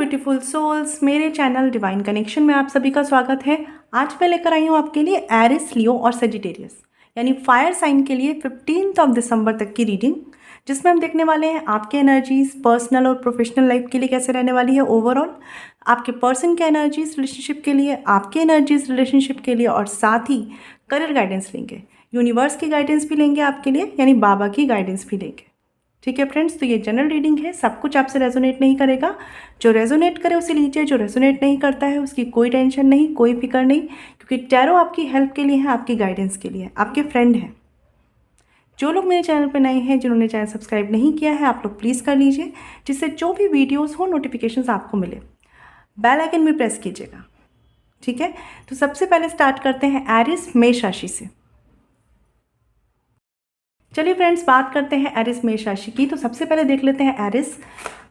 Beautiful souls, मेरे channel divine connection में आप सभी का स्वागत है। आज मैं लेकर आई हूँ आपके लिए एरिस, लियो और सेजिटेरियस यानी फायर साइन के लिए 15 दिसंबर तक की रीडिंग, जिसमें हम देखने वाले हैं आपके एनर्जीज पर्सनल और प्रोफेशनल लाइफ के लिए कैसे रहने वाली है ओवरऑल, आपके पर्सन के एनर्जीज रिलेशनशिप के लिए, आपके एनर्जीज रिलेशनशिप के लिए, और साथ ही करियर गाइडेंस लेंगे, यूनिवर्स की गाइडेंस भी लेंगे आपके लिए, यानी बाबा की गाइडेंस भी लेंगे। ठीक है फ्रेंड्स, तो ये जनरल रीडिंग है, सब कुछ आपसे रेजोनेट नहीं करेगा। जो रेजोनेट करे उसे लीजिए, जो रेजोनेट नहीं करता है उसकी कोई टेंशन नहीं, कोई फिक्र नहीं, क्योंकि टैरो आपकी हेल्प के लिए है, आपकी गाइडेंस के लिए, आपके फ्रेंड हैं। जो लोग मेरे चैनल पर नए हैं, जिन्होंने चैनल सब्सक्राइब नहीं किया है, आप लोग प्लीज़ कर लीजिए, जिससे जो भी वीडियोज़ हो नोटिफिकेशन आपको मिले। बेल आइकन भी प्रेस कीजिएगा। ठीक है, तो सबसे पहले स्टार्ट करते हैं एरिस मेष राशि से। चलिए फ्रेंड्स, बात करते हैं एरिस मेष राशि की। तो सबसे पहले देख लेते हैं एरिस,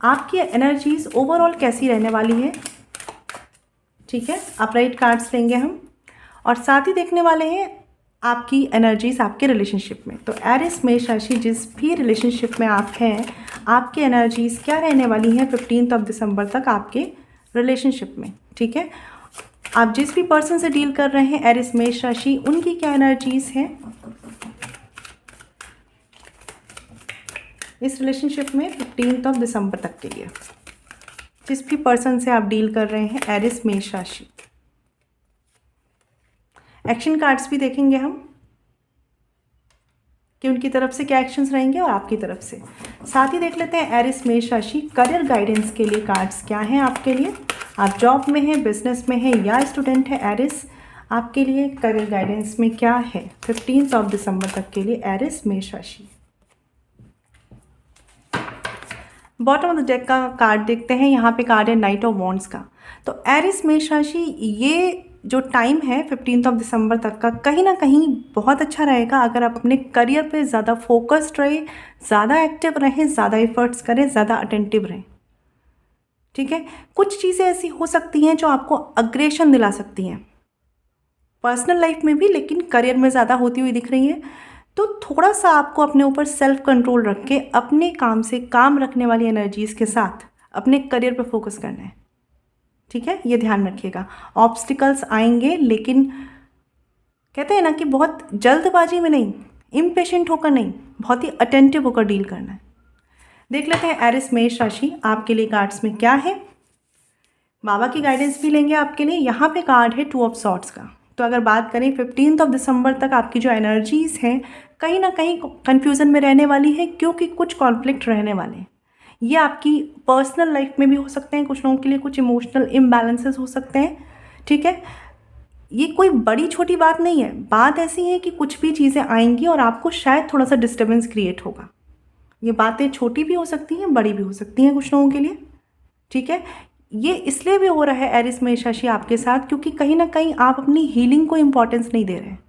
आपकी एनर्जीज ओवरऑल कैसी रहने वाली है। ठीक है, अपराइट कार्ड्स लेंगे हम, और साथ ही देखने वाले हैं आपकी एनर्जीज आपके रिलेशनशिप में। तो एरिस मेष राशि, जिस भी रिलेशनशिप में आप हैं, आपकी एनर्जीज क्या रहने वाली हैं 15 दिसंबर तक आपके रिलेशनशिप में। ठीक है, आप जिस भी पर्सन से डील कर रहे हैं एरिस मेष राशि, उनकी क्या एनर्जीज हैं इस रिलेशनशिप में 15 दिसंबर तक के लिए, जिस भी पर्सन से आप डील कर रहे हैं एरिस मेष राशि। एक्शन कार्ड्स भी देखेंगे हम कि उनकी तरफ से क्या एक्शंस रहेंगे और आपकी तरफ से। साथ ही देख लेते हैं एरिस मेष राशि करियर गाइडेंस के लिए कार्ड्स क्या हैं आपके लिए। आप जॉब में हैं, बिजनेस में हैं या स्टूडेंट है, एरिस आपके लिए करियर गाइडेंस में क्या है 15 दिसंबर तक के लिए एरिस मेष राशि। बॉटम ऑफ द डेक का कार्ड देखते हैं। यहाँ पे कार्ड है नाइट ऑफ वॉन्ड्स का। तो एरिस मेष राशि, ये जो टाइम है 15 दिसंबर तक का, कहीं ना कहीं बहुत अच्छा रहेगा अगर आप अपने करियर पे ज़्यादा फोकस्ड रहे, ज़्यादा एक्टिव रहें, ज़्यादा एफर्ट्स करें, ज़्यादा अटेंटिव रहें। ठीक है, कुछ चीज़ें ऐसी हो सकती हैं जो आपको अग्रेशन दिला सकती हैं पर्सनल लाइफ में भी, लेकिन करियर में ज़्यादा होती हुई दिख रही है। तो थोड़ा सा आपको अपने ऊपर सेल्फ कंट्रोल रख के अपने काम से काम रखने वाली एनर्जीज़ के साथ अपने करियर पर फोकस करना है। ठीक है, ये ध्यान रखिएगा। ऑब्स्टिकल्स आएंगे, लेकिन कहते हैं ना कि बहुत जल्दबाजी में नहीं, इम्पेशेंट होकर नहीं, बहुत ही अटेंटिव होकर डील करना है। देख लेते हैं एरिस मेष राशि आपके लिए कार्ड्स में क्या है। बाबा की गाइडेंस भी लेंगे आपके लिए। यहाँ पे कार्ड है 2 ऑफ सॉर्ड्स का। तो अगर बात करें 15 दिसंबर तक आपकी जो एनर्जीज़ हैं, कहीं ना कहीं कन्फ्यूज़न में रहने वाली है, क्योंकि कुछ कॉन्फ्लिक्ट रहने वाले हैं। ये आपकी पर्सनल लाइफ में भी हो सकते हैं, कुछ लोगों के लिए कुछ इमोशनल इम्बैलेंसेस हो सकते हैं। ठीक है, ये कोई बड़ी छोटी बात नहीं है। बात ऐसी है कि कुछ भी चीज़ें आएंगी और आपको शायद थोड़ा सा डिस्टर्बेंस क्रिएट होगा। ये बातें छोटी भी हो सकती हैं, बड़ी भी हो सकती हैं कुछ लोगों के लिए। ठीक है, ये इसलिए भी हो रहा है एरिस मेष राशि आपके साथ, क्योंकि कहीं ना कहीं आप अपनी हीलिंग को इम्पोर्टेंस नहीं दे रहे हैं।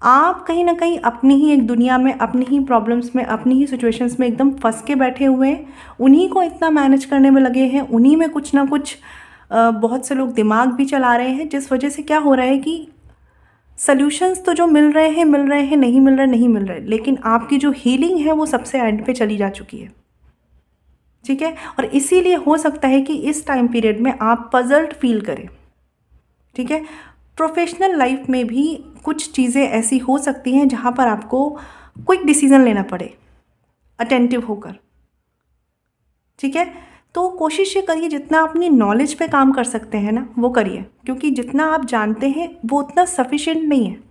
आप कहीं ना कहीं अपनी ही एक दुनिया में, अपनी ही प्रॉब्लम्स में, अपनी ही सिचुएशंस में एकदम फंस के बैठे हुए हैं। उन्हीं को इतना मैनेज करने में लगे हैं, उन्हीं में कुछ ना कुछ बहुत से लोग दिमाग भी चला रहे हैं, जिस वजह से क्या हो रहा है कि सल्यूशंस तो जो मिल रहे हैं, नहीं मिल रहे, लेकिन आपकी जो हीलिंग है वो सबसे एंड पे चली जा चुकी है। ठीक है, और इसीलिए हो सकता है कि इस टाइम पीरियड में आप पजल्ड फील करें। ठीक है, प्रोफेशनल लाइफ में भी कुछ चीज़ें ऐसी हो सकती हैं जहाँ पर आपको क्विक डिसीजन लेना पड़े अटेंटिव होकर। ठीक है, तो कोशिश ये करिए जितना अपनी नॉलेज पे काम कर सकते हैं ना, वो करिए, क्योंकि जितना आप जानते हैं वो उतना सफिशिएंट नहीं है।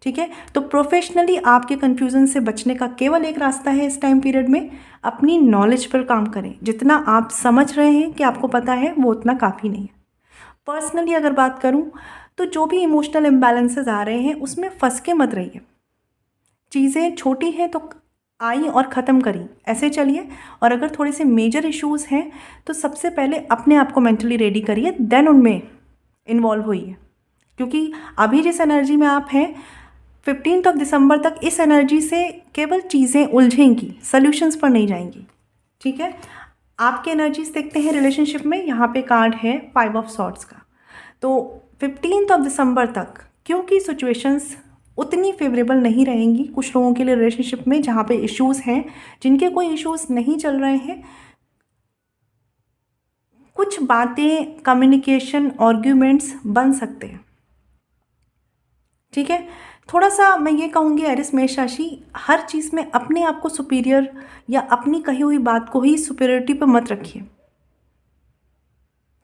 ठीक है, तो प्रोफेशनली आपके कन्फ्यूज़न से बचने का केवल एक रास्ता है इस टाइम पीरियड में, अपनी नॉलेज पर काम करें। जितना आप समझ रहे हैं कि आपको पता है, वो उतना काफ़ी नहीं है। पर्सनली अगर बात करूं, तो जो भी इमोशनल इम्बैलेंसेस आ रहे हैं उसमें फंस के मत रहिए। चीज़ें छोटी हैं तो आई और ख़त्म करी, ऐसे चलिए। और अगर थोड़े से मेजर इश्यूज़ हैं तो सबसे पहले अपने आप को मेंटली रेडी करिए, देन उनमें इन्वॉल्व होइए। क्योंकि अभी जिस एनर्जी में आप हैं 15 दिसंबर तक, इस एनर्जी से केवल चीज़ें उलझेंगी, सॉल्यूशंस पर नहीं जाएंगी। ठीक है, आपके एनर्जीज देखते हैं रिलेशनशिप में। यहाँ पे कार्ड है 5 ऑफ सॉर्ड्स का। तो 15 दिसंबर तक क्योंकि सिचुएशंस उतनी फेवरेबल नहीं रहेंगी कुछ लोगों के लिए रिलेशनशिप में, जहाँ पे इश्यूज़ हैं, जिनके कोई इश्यूज़ नहीं चल रहे हैं, कुछ बातें, कम्युनिकेशन, आर्ग्यूमेंट्स बन सकते हैं। ठीक है, थोड़ा सा मैं ये कहूँगी एरिस मेष राशि, हर चीज़ में अपने आप को सुपीरियर या अपनी कही हुई बात को ही सुपीरियरिटी पर मत रखिए।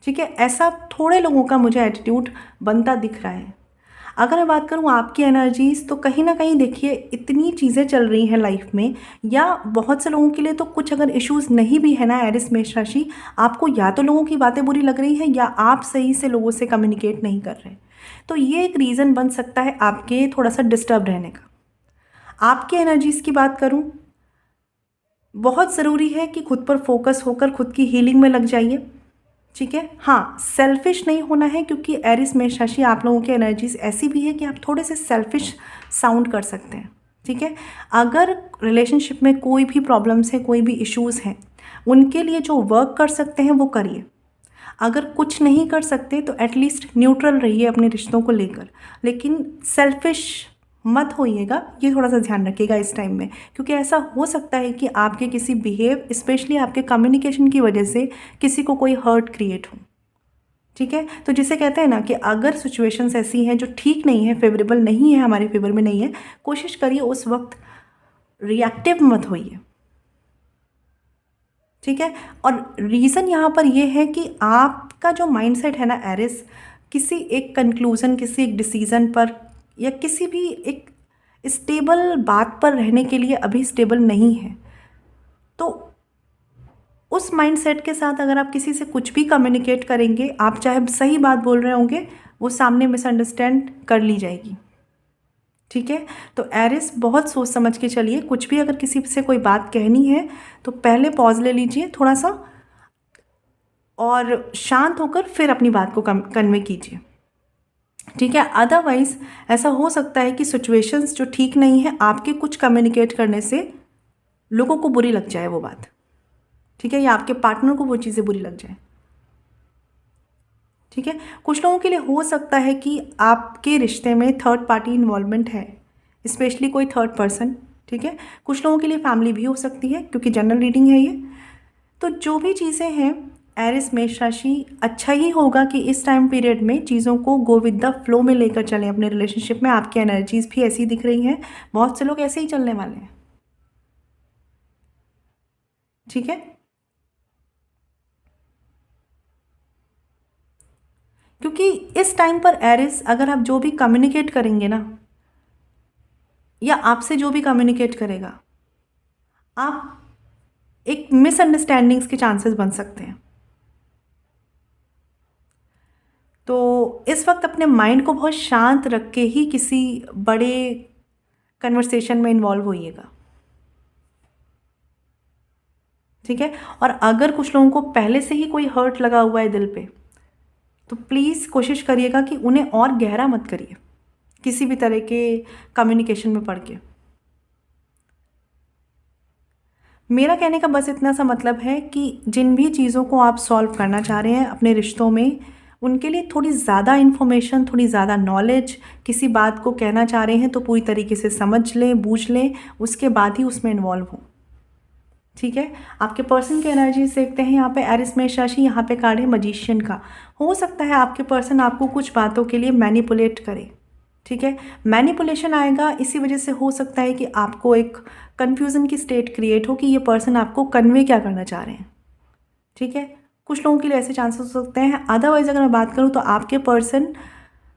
ठीक है, ऐसा थोड़े लोगों का मुझे एटीट्यूड बनता दिख रहा है। अगर मैं बात करूँ आपकी एनर्जीज़, तो कहीं ना कहीं देखिए इतनी चीज़ें चल रही हैं लाइफ में, या बहुत से लोगों के लिए तो कुछ अगर इश्यूज़ नहीं भी है ना एरिस मेष राशि, आपको या तो लोगों की बातें बुरी लग रही हैं या आप सही से लोगों से कम्युनिकेट नहीं कर रहे, तो ये एक रीज़न बन सकता है आपके थोड़ा सा डिस्टर्ब रहने का। आपकी एनर्जीज़ की बात करूँ, बहुत ज़रूरी है कि खुद पर फोकस होकर खुद की हीलिंग में लग जाइए। ठीक है, हाँ, सेल्फिश नहीं होना है, क्योंकि एरिस मेष राशि आप लोगों की एनर्जीज ऐसी भी है कि आप थोड़े से सेल्फिश साउंड कर सकते हैं। ठीक है, अगर रिलेशनशिप में कोई भी प्रॉब्लम्स है, कोई भी इश्यूज़ हैं, उनके लिए जो वर्क कर सकते हैं वो करिए। अगर कुछ नहीं कर सकते तो एटलीस्ट न्यूट्रल रहिए अपने रिश्तों को लेकर, लेकिन सेल्फिश मत होइएगा, ये थोड़ा सा ध्यान रखिएगा इस टाइम में, क्योंकि ऐसा हो सकता है कि आपके किसी बिहेव, स्पेशली आपके कम्युनिकेशन की वजह से किसी को कोई हर्ट क्रिएट हो। ठीक है, तो जिसे कहते हैं ना कि अगर सिचुएशंस ऐसी हैं जो ठीक नहीं है, फेवरेबल नहीं है, हमारे फेवर में नहीं है, कोशिश करिए उस वक्त रिएक्टिव मत होइए। ठीक है, और रीज़न यहाँ पर यह है कि आपका जो माइंडसेट है ना एरिस, किसी एक कंक्लूज़न, किसी एक डिसीज़न पर या किसी भी एक स्टेबल बात पर रहने के लिए अभी स्टेबल नहीं है। तो उस माइंडसेट के साथ अगर आप किसी से कुछ भी कम्युनिकेट करेंगे, आप चाहे सही बात बोल रहे होंगे, वो सामने मिसअंडरस्टैंड कर ली जाएगी। ठीक है, तो एरिस बहुत सोच समझ के चलिए, कुछ भी अगर किसी से कोई बात कहनी है तो पहले पॉज ले लीजिए थोड़ा सा, और शांत होकर फिर अपनी बात को कन्वे कीजिए। ठीक है, अदरवाइज ऐसा हो सकता है कि सिचुएशंस जो ठीक नहीं है, आपके कुछ कम्युनिकेट करने से लोगों को बुरी लग जाए वो बात। ठीक है, या आपके पार्टनर को वो चीज़ें बुरी लग जाए। ठीक है, कुछ लोगों के लिए हो सकता है कि आपके रिश्ते में थर्ड पार्टी इन्वॉल्वमेंट है, स्पेशली कोई थर्ड पर्सन। ठीक है, कुछ लोगों के लिए फैमिली भी हो सकती है, क्योंकि जनरल रीडिंग है ये। तो जो भी चीज़ें हैं एरिस मेष राशि, अच्छा ही होगा कि इस टाइम पीरियड में चीज़ों को गो विद द फ्लो में लेकर चलें अपने रिलेशनशिप में। आपकी एनर्जीज भी ऐसी दिख रही हैं, बहुत से लोग ऐसे ही चलने वाले हैं। ठीक है, क्योंकि इस टाइम पर एरिस, अगर आप जो भी कम्युनिकेट करेंगे ना, या आपसे जो भी कम्युनिकेट करेगा, आप एक मिसअंडरस्टैंडिंग्स के चांसेस बन सकते हैं। तो इस वक्त अपने माइंड को बहुत शांत रख के ही किसी बड़े कन्वर्सेशन में इन्वॉल्व होइएगा। ठीक है, और अगर कुछ लोगों को पहले से ही कोई हर्ट लगा हुआ है दिल पे, तो प्लीज़ कोशिश करिएगा कि उन्हें और गहरा मत करिए किसी भी तरह के कम्युनिकेशन में पड़ के। मेरा कहने का बस इतना सा मतलब है कि जिन भी चीज़ों को आप सॉल्व करना चाह रहे हैं अपने रिश्तों में, उनके लिए थोड़ी ज़्यादा इन्फॉर्मेशन, थोड़ी ज़्यादा नॉलेज, किसी बात को कहना चाह रहे हैं तो पूरी तरीके से समझ लें, बूझ लें, उसके बाद ही उसमें इन्वॉल्व हों। ठीक है, आपके पर्सन की एनर्जीज देखते हैं यहाँ पे एरिस मेष राशि, यहाँ पे कार्ड है मजिशियन का। हो सकता है आपके पर्सन आपको कुछ बातों के लिए मैनिपुलेट करे। ठीक है, मैनिपुलेशन आएगा, इसी वजह से हो सकता है कि आपको एक कन्फ्यूज़न की स्टेट क्रिएट हो कि ये पर्सन आपको कन्वे क्या करना चाह रहे हैं। ठीक है, कुछ लोगों के लिए ऐसे चांसेस हो सकते हैं। अदरवाइज़ अगर मैं बात करूँ तो आपके पर्सन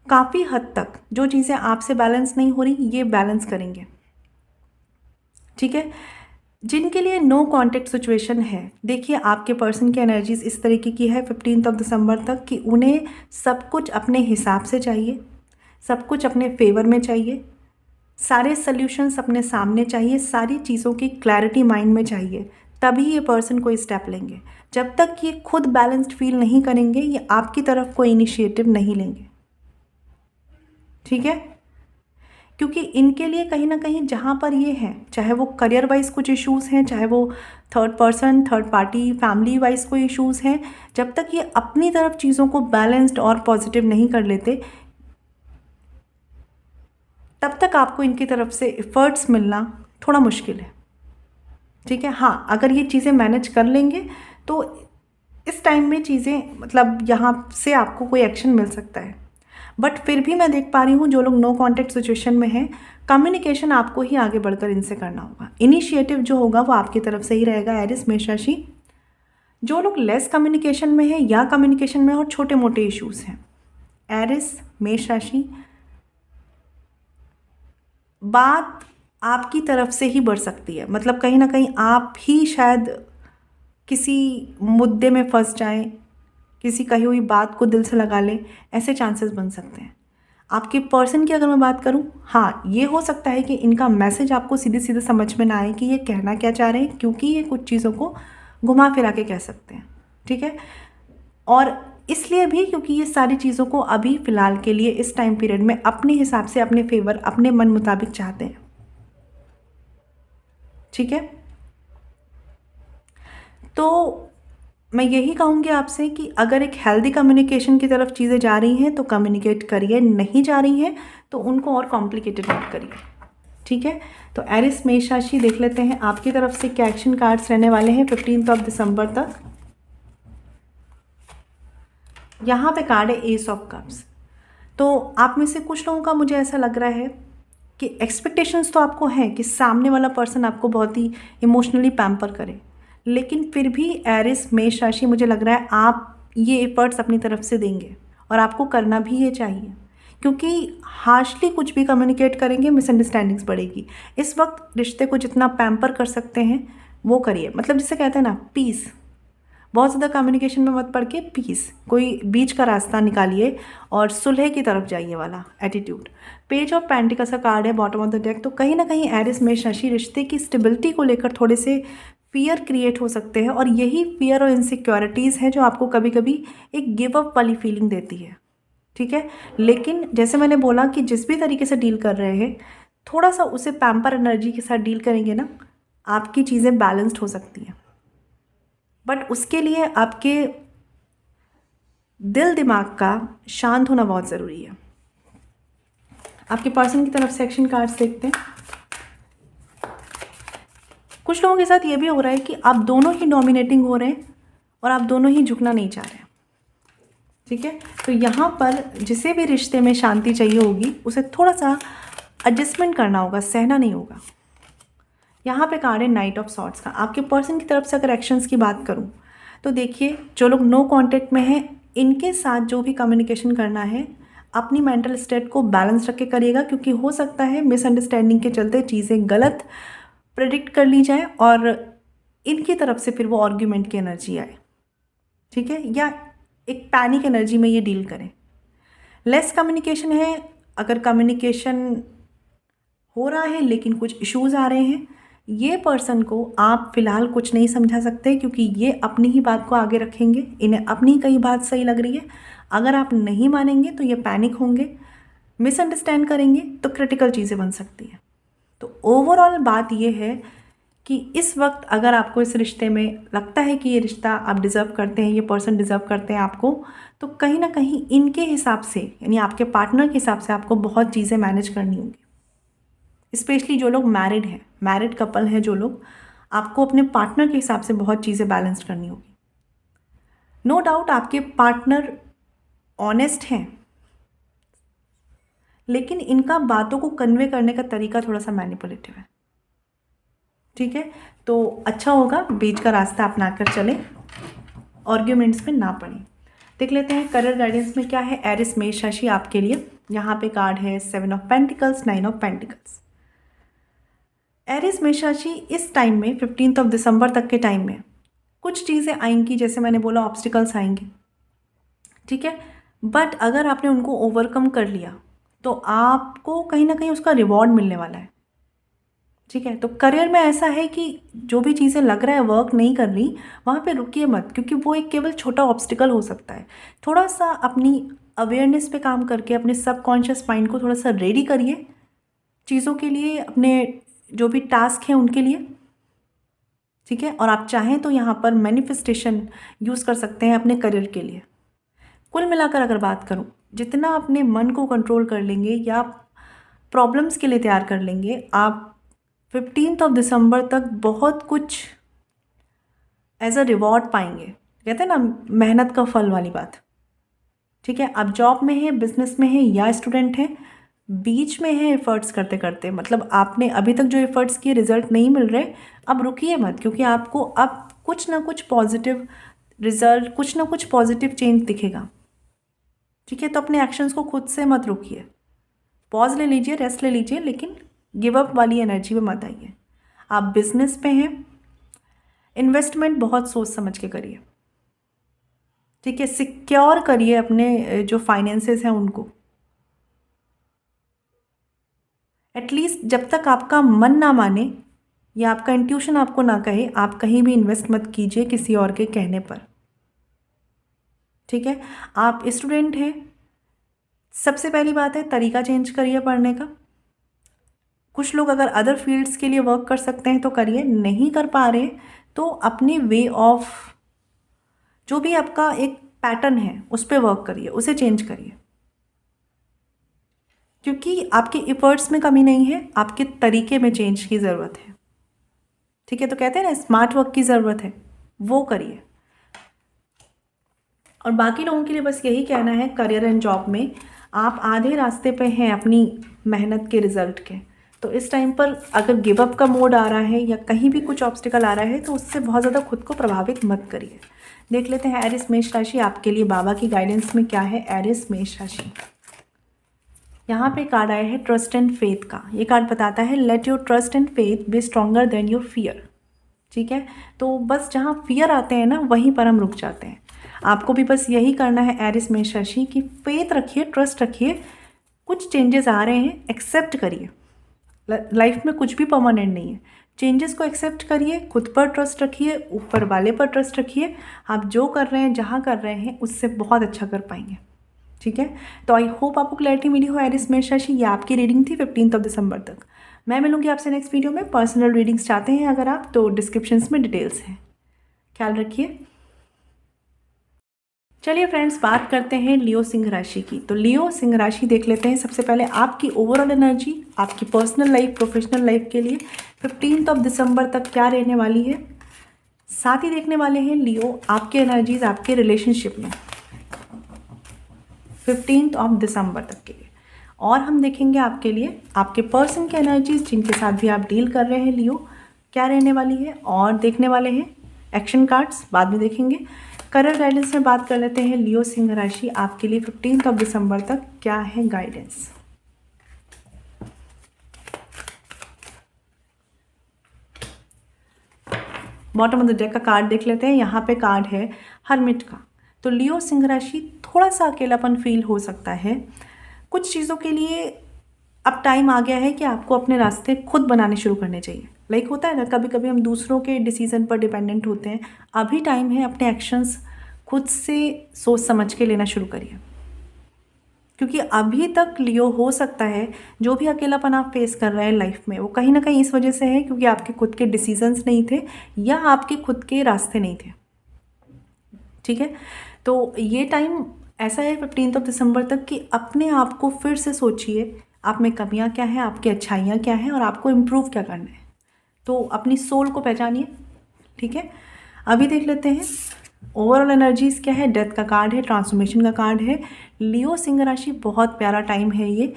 काफ़ी हद तक जो चीज़ें आपसे बैलेंस नहीं हो रही, ये बैलेंस करेंगे। ठीक है, जिनके लिए नो कॉन्टेक्ट सिचुएशन है, देखिए आपके पर्सन की एनर्जीज इस तरीके की है 15 दिसंबर तक कि उन्हें सब कुछ अपने हिसाब से चाहिए, सब कुछ अपने फेवर में चाहिए, सारे सल्यूशंस अपने सामने चाहिए, सारी चीज़ों की क्लैरिटी माइंड में चाहिए, तभी ये पर्सन कोई स्टेप लेंगे। जब तक ये खुद बैलेंस्ड फील नहीं करेंगे, ये आपकी तरफ कोई इनिशिएटिव नहीं लेंगे। ठीक है, क्योंकि इनके लिए कहीं ना कहीं जहाँ पर ये हैं, चाहे वो करियर वाइज कुछ इश्यूज़ हैं, चाहे वो third person, third party, family wise कोई इश्यूज़ हैं, जब तक ये अपनी तरफ चीज़ों को बैलेंस्ड और पॉजिटिव नहीं कर लेते, तब तक आपको इनकी तरफ से एफर्ट्स मिलना थोड़ा मुश्किल है। ठीक है, हाँ, अगर ये चीज़ें मैनेज कर लेंगे तो इस टाइम में चीज़ें मतलब यहाँ से आपको कोई एक्शन मिल सकता है, बट फिर भी मैं देख पा रही हूँ जो लोग नो कॉन्टैक्ट सिचुएशन में हैं, कम्युनिकेशन आपको ही आगे बढ़कर इनसे करना होगा। इनिशिएटिव जो होगा वो आपकी तरफ से ही रहेगा एरिस मेष राशि। जो लोग लेस कम्युनिकेशन में है या कम्युनिकेशन में और छोटे मोटे इश्यूज हैं, एरिस मेष राशि, बात आपकी तरफ से ही बढ़ सकती है। मतलब कहीं ना कहीं आप ही शायद किसी मुद्दे में फंस जाएं, किसी कही हुई बात को दिल से लगा लें, ऐसे चांसेस बन सकते हैं। आपके पर्सन की अगर मैं बात करूं, हाँ ये हो सकता है कि इनका मैसेज आपको सीधे सीधे समझ में ना आए कि ये कहना क्या चाह रहे हैं, क्योंकि ये कुछ चीज़ों को घुमा फिरा के कह सकते हैं, ठीक है। और इसलिए भी क्योंकि ये सारी चीज़ों को अभी फ़िलहाल के लिए इस टाइम पीरियड में अपने हिसाब से, अपने फेवर, अपने मन मुताबिक चाहते हैं, ठीक है। तो मैं यही कहूँगी आपसे कि अगर एक हेल्दी कम्युनिकेशन की तरफ चीज़ें जा रही हैं तो कम्युनिकेट करिए, नहीं जा रही हैं तो उनको और कॉम्प्लिकेटेड मत करिए, ठीक है। तो एरिस मेष राशि देख लेते हैं आपकी तरफ से क्या एक्शन कार्ड्स रहने वाले हैं 15 दिसंबर तक। यहाँ पे कार्ड है एस ऑफ कप्स। तो आप में से कुछ लोगों का मुझे ऐसा लग रहा है कि एक्सपेक्टेशंस तो आपको हैं कि सामने वाला पर्सन आपको बहुत ही इमोशनली पैम्पर करे, लेकिन फिर भी एरिस मेष राशि मुझे लग रहा है आप ये एफर्ट्स अपनी तरफ से देंगे और आपको करना भी ये चाहिए, क्योंकि हार्शली कुछ भी कम्युनिकेट करेंगे मिसअंडरस्टैंडिंग्स बढ़ेगी। इस वक्त रिश्ते को जितना पैम्पर कर सकते हैं वो करिए। मतलब जिसे कहते हैं ना पीस, बहुत ज़्यादा कम्युनिकेशन में मत पड़ के पीस, कोई बीच का रास्ता निकालिए और सुलह की तरफ जाइए वाला एटीट्यूड। पेज ऑफ पेंटिकल्स का कार्ड है बॉटम ऑफ द डेक। तो कहीं ना कहीं एरिस मेष राशि रिश्ते की स्टेबिलिटी को लेकर थोड़े से फियर क्रिएट हो सकते हैं, और यही फियर और इनसिक्योरिटीज़ है जो आपको कभी कभी एक गिव अप वाली फीलिंग देती है, ठीक है। लेकिन जैसे मैंने बोला कि जिस भी तरीके से डील कर रहे हैं, थोड़ा सा उसे पैम्पर एनर्जी के साथ डील करेंगे ना, आपकी चीज़ें बैलेंस्ड हो सकती हैं। बट उसके लिए आपके दिल दिमाग का शांत होना बहुत ज़रूरी है। आपके पर्सन की तरफ से एक्शन कार्ड्स देखते हैं। कुछ लोगों के साथ ये भी हो रहा है कि आप दोनों ही डोमिनेटिंग हो रहे हैं और आप दोनों ही झुकना नहीं चाह रहे हैं, ठीक है। तो यहाँ पर जिसे भी रिश्ते में शांति चाहिए होगी उसे थोड़ा सा एडजस्टमेंट करना होगा, सहना नहीं होगा। यहाँ पे कार्ड है नाइट ऑफ सॉर्ड्स का। आपके पर्सन की तरफ से अगर एक्शंस की बात करूँ तो देखिए, जो लोग नो कांटेक्ट में हैं इनके साथ जो भी कम्युनिकेशन करना है अपनी मेंटल स्टेट को बैलेंस रख के करिएगा, क्योंकि हो सकता है मिसअंडरस्टैंडिंग के चलते चीज़ें गलत प्रेडिक्ट कर ली जाए और इनकी तरफ से फिर वो आर्ग्यूमेंट की एनर्जी आए, ठीक है, या एक पैनिक एनर्जी में ये डील करें। लेस कम्युनिकेशन है, अगर कम्युनिकेशन हो रहा है लेकिन कुछ इश्यूज़ आ रहे हैं, ये पर्सन को आप फ़िलहाल कुछ नहीं समझा सकते, क्योंकि ये अपनी ही बात को आगे रखेंगे, इन्हें अपनी कई बात सही लग रही है। अगर आप नहीं मानेंगे तो ये पैनिक होंगे, मिसअंडरस्टैंड करेंगे, तो क्रिटिकल चीज़ें बन सकती हैं। तो ओवरऑल बात ये है कि इस वक्त अगर आपको इस रिश्ते में लगता है कि ये रिश्ता आप डिज़र्व करते हैं, ये पर्सन डिज़र्व करते हैं आपको, तो कहीं ना कहीं इनके हिसाब से, यानी आपके पार्टनर के हिसाब से आपको बहुत चीज़ें मैनेज करनी होंगी। स्पेशली जो लोग मैरिड हैं, मैरिड कपल हैं, जो लोग, आपको अपने पार्टनर के हिसाब से बहुत चीज़ें बैलेंस करनी होगी। नो डाउट आपके पार्टनर ऑनेस्ट हैं, लेकिन इनका बातों को कन्वे करने का तरीका थोड़ा सा मैनिपुलेटिव है, ठीक है। तो अच्छा होगा बीच का रास्ता अपना कर चलें, आर्ग्यूमेंट्स में ना पड़ें। देख लेते हैं करियर गाइडेंस में क्या है एरिस मेष राशि आपके लिए। यहाँ पे कार्ड है 7 of pentacles, 9 of pentacles. Aries मेष राशि इस टाइम में 15 दिसंबर तक के टाइम में कुछ चीज़ें आएंगी, जैसे मैंने बोला ऑब्स्टिकल्स आएंगे, ठीक है। बट अगर आपने उनको ओवरकम कर लिया तो आपको कहीं ना कहीं उसका रिवॉर्ड मिलने वाला है, ठीक है। तो करियर में ऐसा है कि जो भी चीज़ें लग रहा है वर्क नहीं कर रही, वहाँ पे रुकिए मत, क्योंकि वो एक केवल छोटा ऑब्स्टिकल हो सकता है। थोड़ा सा अपनी अवेयरनेस पे काम करके अपने सबकॉन्शियस माइंड को थोड़ा सा रेडी करिए चीज़ों के लिए, अपने जो भी टास्क हैं उनके लिए, ठीक है। और आप चाहें तो यहाँ पर मैनिफेस्टेशन यूज़ कर सकते हैं अपने करियर के लिए। कुल मिलाकर अगर बात करूँ, जितना अपने मन को कंट्रोल कर लेंगे या प्रॉब्लम्स के लिए तैयार कर लेंगे, आप 15 दिसंबर तक बहुत कुछ एज अ रिवॉर्ड पाएंगे, कहते हैं ना मेहनत का फल वाली बात। ठीक है, आप जॉब में है, बिजनेस में है या स्टूडेंट है, बीच में है एफर्ट्स करते करते, मतलब आपने अभी तक जो एफर्ट्स किए रिजल्ट नहीं मिल रहे, अब रुकिए मत, क्योंकि आपको अब कुछ ना कुछ पॉजिटिव रिजल्ट, कुछ ना कुछ पॉजिटिव चेंज दिखेगा। ठीक है, तो अपने एक्शंस को खुद से मत रोकिए, पॉज ले लीजिए, रेस्ट ले लीजिए, लेकिन गिव अप वाली एनर्जी में मत आइए। आप बिजनेस पे हैं, इन्वेस्टमेंट बहुत सोच समझ के करिए। ठीक है, सिक्योर करिए अपने जो फाइनेंसेस हैं उनको। एटलीस्ट जब तक आपका मन ना माने या आपका इंट्यूशन आपको ना कहे, आप कहीं भी इन्वेस्ट मत कीजिए किसी और के कहने पर। ठीक है, आप स्टूडेंट हैं, सबसे पहली बात है तरीका चेंज करिए पढ़ने का। कुछ लोग अगर अदर फील्ड्स के लिए वर्क कर सकते हैं तो करिए, नहीं कर पा रहे तो अपने वे ऑफ, जो भी आपका एक पैटर्न है उस पर वर्क करिए, उसे चेंज करिए, क्योंकि आपके एफर्ट्स में कमी नहीं है, आपके तरीके में चेंज की ज़रूरत है। ठीक है, तो कहते हैं ना स्मार्ट वर्क की ज़रूरत है, वो करिए। और बाकी लोगों के लिए बस यही कहना है, करियर एंड जॉब में आप आधे रास्ते पे हैं अपनी मेहनत के रिजल्ट के, तो इस टाइम पर अगर गिव अप का मोड आ रहा है या कहीं भी कुछ ऑब्स्टिकल आ रहा है तो उससे बहुत ज़्यादा खुद को प्रभावित मत करिए। देख लेते हैं एरिस मेष राशि आपके लिए बाबा की गाइडेंस में क्या है। एरिस मेष राशि, यहाँ पे कार्ड आया है ट्रस्ट एंड फेथ का। ये कार्ड बताता है let your trust and faith B stronger than your fear. ठीक है, तो बस जहाँ फियर आते हैं ना वहीं पर हम रुक जाते हैं। आपको भी बस यही करना है एरिस मेष राशि की, फेथ रखिए, ट्रस्ट रखिए, कुछ चेंजेस आ रहे हैं, एक्सेप्ट करिए। लाइफ में कुछ भी परमानेंट नहीं है, चेंजेस को एक्सेप्ट करिए, खुद पर ट्रस्ट रखिए, ऊपर वाले पर ट्रस्ट रखिए। आप जो कर रहे हैं, जहाँ कर रहे हैं, उससे बहुत अच्छा कर पाएंगे। ठीक है, तो आई होप आपको क्लैरिटी मिली हो एरिस मेष राशि। ये आपकी रीडिंग थी 15 दिसंबर तक। मैं मिलूंगी आपसे नेक्स्ट वीडियो में। पर्सनल रीडिंग्स चाहते हैं अगर आप, तो डिस्क्रिप्शंस में डिटेल्स हैं। ख्याल रखिए। चलिए फ्रेंड्स, बात करते हैं लियो सिंह राशि की। तो लियो सिंह राशि देख लेते हैं सबसे पहले आपकी ओवरऑल एनर्जी, आपकी पर्सनल लाइफ, प्रोफेशनल लाइफ के लिए 15 दिसंबर तक क्या रहने वाली है। साथ ही देखने वाले हैं लियो आपके एनर्जीज आपके रिलेशनशिप में 15 दिसंबर तक के लिए, और हम देखेंगे आपके लिए आपके पर्सन की एनर्जीज जिनके साथ भी आप डील कर रहे हैं लियो, क्या रहने वाली है। और देखने वाले हैं एक्शन कार्ड्स, बाद में देखेंगे। करियर गाइडेंस में बात कर लेते हैं लियो सिंह राशि आपके लिए 15 दिसंबर तक क्या है guidance. Bottom of the deck का कार्ड देख लेते हैं। यहाँ पे कार्ड है हर्मिट का। तो लियो सिंह राशि, थोड़ा सा अकेलापन फील हो सकता है कुछ चीज़ों के लिए। अब टाइम आ गया है कि आपको अपने रास्ते खुद बनाने शुरू करने चाहिए। लाइक होता है ना, कभी कभी हम दूसरों के डिसीज़न पर डिपेंडेंट होते हैं। अभी टाइम है अपने एक्शंस खुद से सोच समझ के लेना शुरू करिए, क्योंकि अभी तक लियो हो सकता है जो भी अकेलापन आप फेस कर रहे हैं लाइफ में, वो कहीं ना कहीं इस वजह से है क्योंकि आपके खुद के डिसीजंस नहीं थे या आपके खुद के रास्ते नहीं थे। ठीक है, तो ये टाइम ऐसा है 15 दिसंबर तक कि अपने आप को फिर से सोचिए, आप में कमियां क्या हैं, आपकी अच्छाइयां क्या हैं और आपको इम्प्रूव क्या करना है। तो अपनी सोल को पहचानिए। ठीक है, अभी देख लेते हैं ओवरऑल एनर्जीज क्या है। डेथ का कार्ड है, ट्रांसफॉर्मेशन का कार्ड है। लियो सिंह राशि, बहुत प्यारा टाइम है ये।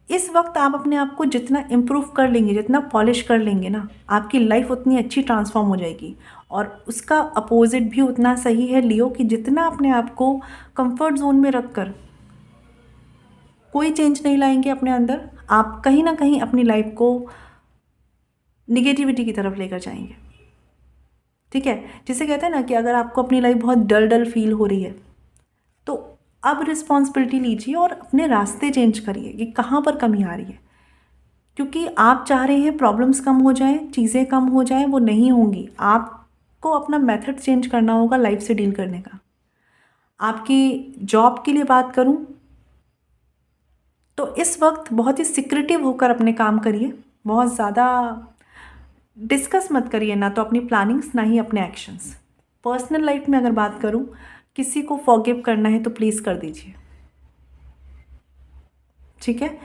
इस वक्त आप अपने आप को जितना इम्प्रूव कर लेंगे, जितना पॉलिश कर लेंगे ना, आपकी लाइफ उतनी अच्छी ट्रांसफॉर्म हो जाएगी। और उसका अपोजिट भी उतना सही है लियो, कि जितना अपने आप को कंफर्ट जोन में रखकर कोई चेंज नहीं लाएंगे अपने अंदर, आप कहीं ना कहीं अपनी लाइफ को निगेटिविटी की तरफ लेकर जाएंगे। ठीक है, जिसे कहते हैं ना कि अगर आपको अपनी लाइफ बहुत डल डल फील हो रही है तो अब रिस्पॉन्सिबिलिटी लीजिए और अपने रास्ते चेंज करिए कि कहाँ पर कमी आ रही है, क्योंकि आप चाह रहे हैं प्रॉब्लम्स कम हो जाएं, चीज़ें कम हो जाएं, वो नहीं होंगी। आपको अपना मेथड चेंज करना होगा लाइफ से डील करने का। आपकी जॉब के लिए बात करूं तो इस वक्त बहुत ही सिक्रेटिव होकर अपने काम करिए, बहुत ज़्यादा डिस्कस मत करिए, ना तो अपनी प्लानिंग्स ना ही अपने एक्शंस। पर्सनल लाइफ में अगर बात करूं, किसी को फॉरगिव करना है तो प्लीज़ कर दीजिए। ठीक है,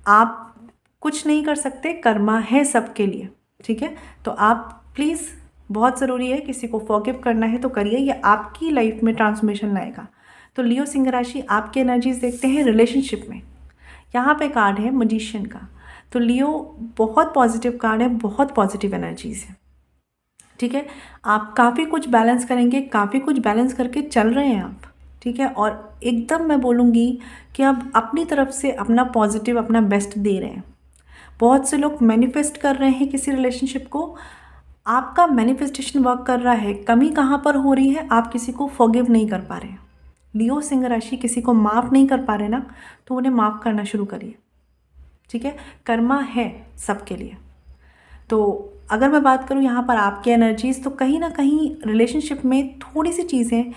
आप कुछ नहीं कर सकते, कर्मा है सबके लिए। ठीक है, तो आप प्लीज़ बहुत ज़रूरी है, किसी को फॉरगिव करना है तो करिए, ये आपकी लाइफ में ट्रांसफॉर्मेशन लाएगा। तो लियो सिंह राशि आपकी एनर्जीज देखते हैं रिलेशनशिप में। यहाँ पे कार्ड है मैजिशियन का। तो लियो बहुत पॉजिटिव कार्ड है, बहुत पॉजिटिव एनर्जीज है, ठीक है। आप काफ़ी कुछ बैलेंस करेंगे, काफ़ी कुछ बैलेंस करके चल रहे हैं आप, ठीक है। और एकदम मैं बोलूँगी कि आप अपनी तरफ से अपना पॉजिटिव, अपना बेस्ट दे रहे हैं। बहुत से लोग मैनिफेस्ट कर रहे हैं किसी रिलेशनशिप को, आपका मैनिफेस्टेशन वर्क कर रहा है। कमी कहाँ पर हो रही है, आप किसी को फॉरगिव नहीं कर पा रहे हैं। लियो सिंह राशि किसी को माफ़ नहीं कर पा रहे ना, तो उन्हें माफ़ करना शुरू करिए, ठीक है। कर्मा है सबके लिए। तो अगर मैं बात करूँ यहाँ पर आपकी एनर्जीज, तो कहीं ना कहीं रिलेशनशिप में थोड़ी सी चीज़ें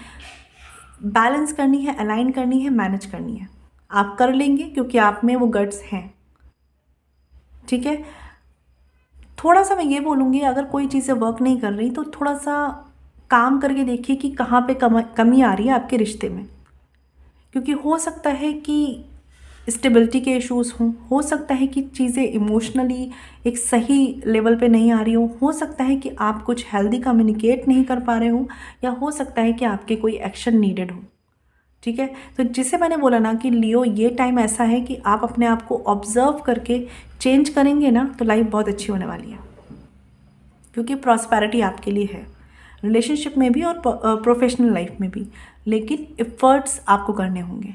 बैलेंस करनी है, अलाइन करनी है, मैनेज करनी है। आप कर लेंगे क्योंकि आप में वो गट्स हैं, ठीक है। थोड़ा सा मैं ये बोलूँगी, अगर कोई चीज़ें वर्क नहीं कर रही तो थोड़ा सा काम करके देखिए कि कहाँ पे कमी आ रही है आपके रिश्ते में, क्योंकि हो सकता है कि स्टेबिलिटी के इश्यूज़ हों, हो सकता है कि चीज़ें इमोशनली एक सही लेवल पे नहीं आ रही हो सकता है कि आप कुछ हेल्दी कम्युनिकेट नहीं कर पा रहे हो, या हो सकता है कि आपके कोई एक्शन नीडेड हो, ठीक है। तो जिसे मैंने बोला ना कि लियो, ये टाइम ऐसा है कि आप अपने आप को ऑब्जर्व करके चेंज करेंगे ना, तो लाइफ बहुत अच्छी होने वाली है, क्योंकि प्रॉस्पेरिटी आपके लिए है, रिलेशनशिप में भी और प्रोफेशनल लाइफ में भी। लेकिन एफर्ट्स आपको करने होंगे।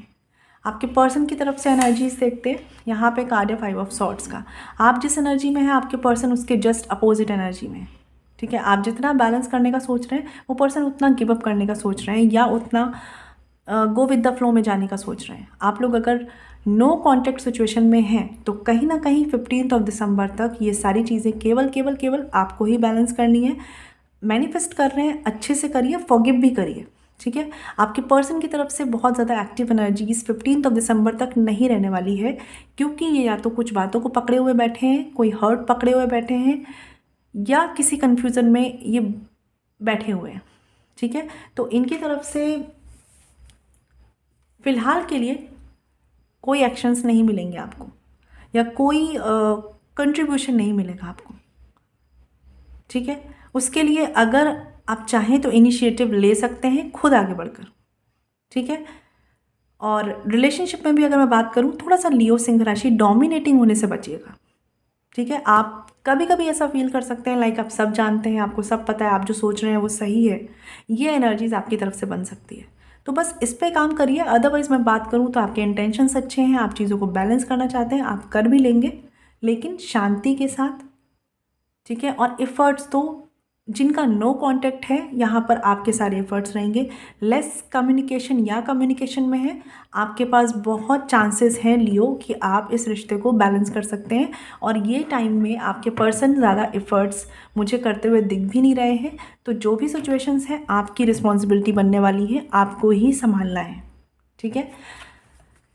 आपके पर्सन की तरफ से एनर्जीज देखते हैं। यहाँ पे कार्ड है 5 ऑफ सॉर्ड्स का। आप जिस एनर्जी में हैं, आपके पर्सन उसके जस्ट अपोजिट एनर्जी में है, ठीक है। आप जितना बैलेंस करने का सोच रहे हैं, वो पर्सन उतना गिव अप करने का सोच रहे हैं, या उतना गो विद द फ्लो में जाने का सोच रहे हैं। आप लोग अगर नो कॉन्टैक्ट सिचुएशन में हैं, तो कहीं ना कहीं 15 दिसंबर तक ये सारी चीज़ें केवल केवल केवल आपको ही बैलेंस करनी है। मैनिफेस्ट कर रहे हैं, अच्छे से करिए, फॉरगिव भी करिए, ठीक है। आपके पर्सन की तरफ से बहुत ज़्यादा एक्टिव एनर्जीज 15 दिसंबर तक नहीं रहने वाली है, क्योंकि ये या तो कुछ बातों को पकड़े हुए बैठे हैं, कोई हर्ट पकड़े हुए बैठे हैं, या किसी कन्फ्यूज़न में ये बैठे हुए हैं, ठीक है। तो इनकी तरफ से फ़िलहाल के लिए कोई एक्शंस नहीं मिलेंगे आपको, या कोई कंट्रीब्यूशन नहीं मिलेगा आपको, ठीक है। उसके लिए अगर आप चाहें तो इनिशिएटिव ले सकते हैं खुद आगे बढ़कर, ठीक है। और रिलेशनशिप में भी अगर मैं बात करूं, थोड़ा सा लियो सिंह राशि डोमिनेटिंग होने से बचिएगा, ठीक है। आप कभी कभी ऐसा फील कर सकते हैं लाइक आप सब जानते हैं, आपको सब पता है, आप जो सोच रहे हैं वो सही है। ये एनर्जीज आपकी तरफ से बन सकती है, तो बस इस पे काम करिए। अदरवाइज़ मैं बात करूँ तो आपके इंटेंशंस अच्छे हैं, आप चीज़ों को बैलेंस करना चाहते हैं, आप कर भी लेंगे, लेकिन शांति के साथ, ठीक है। और एफर्ट्स तो जिनका नो कांटेक्ट है, यहाँ पर आपके सारे एफर्ट्स रहेंगे। लेस कम्युनिकेशन या कम्युनिकेशन में है, आपके पास बहुत चांसेस हैं लियो कि आप इस रिश्ते को बैलेंस कर सकते हैं। और ये टाइम में आपके पर्सन ज़्यादा एफर्ट्स मुझे करते हुए दिख भी नहीं रहे हैं। तो जो भी सिचुएशंस हैं, आपकी रिस्पॉन्सिबिलिटी बनने वाली है, आपको ही संभालना है, ठीक है।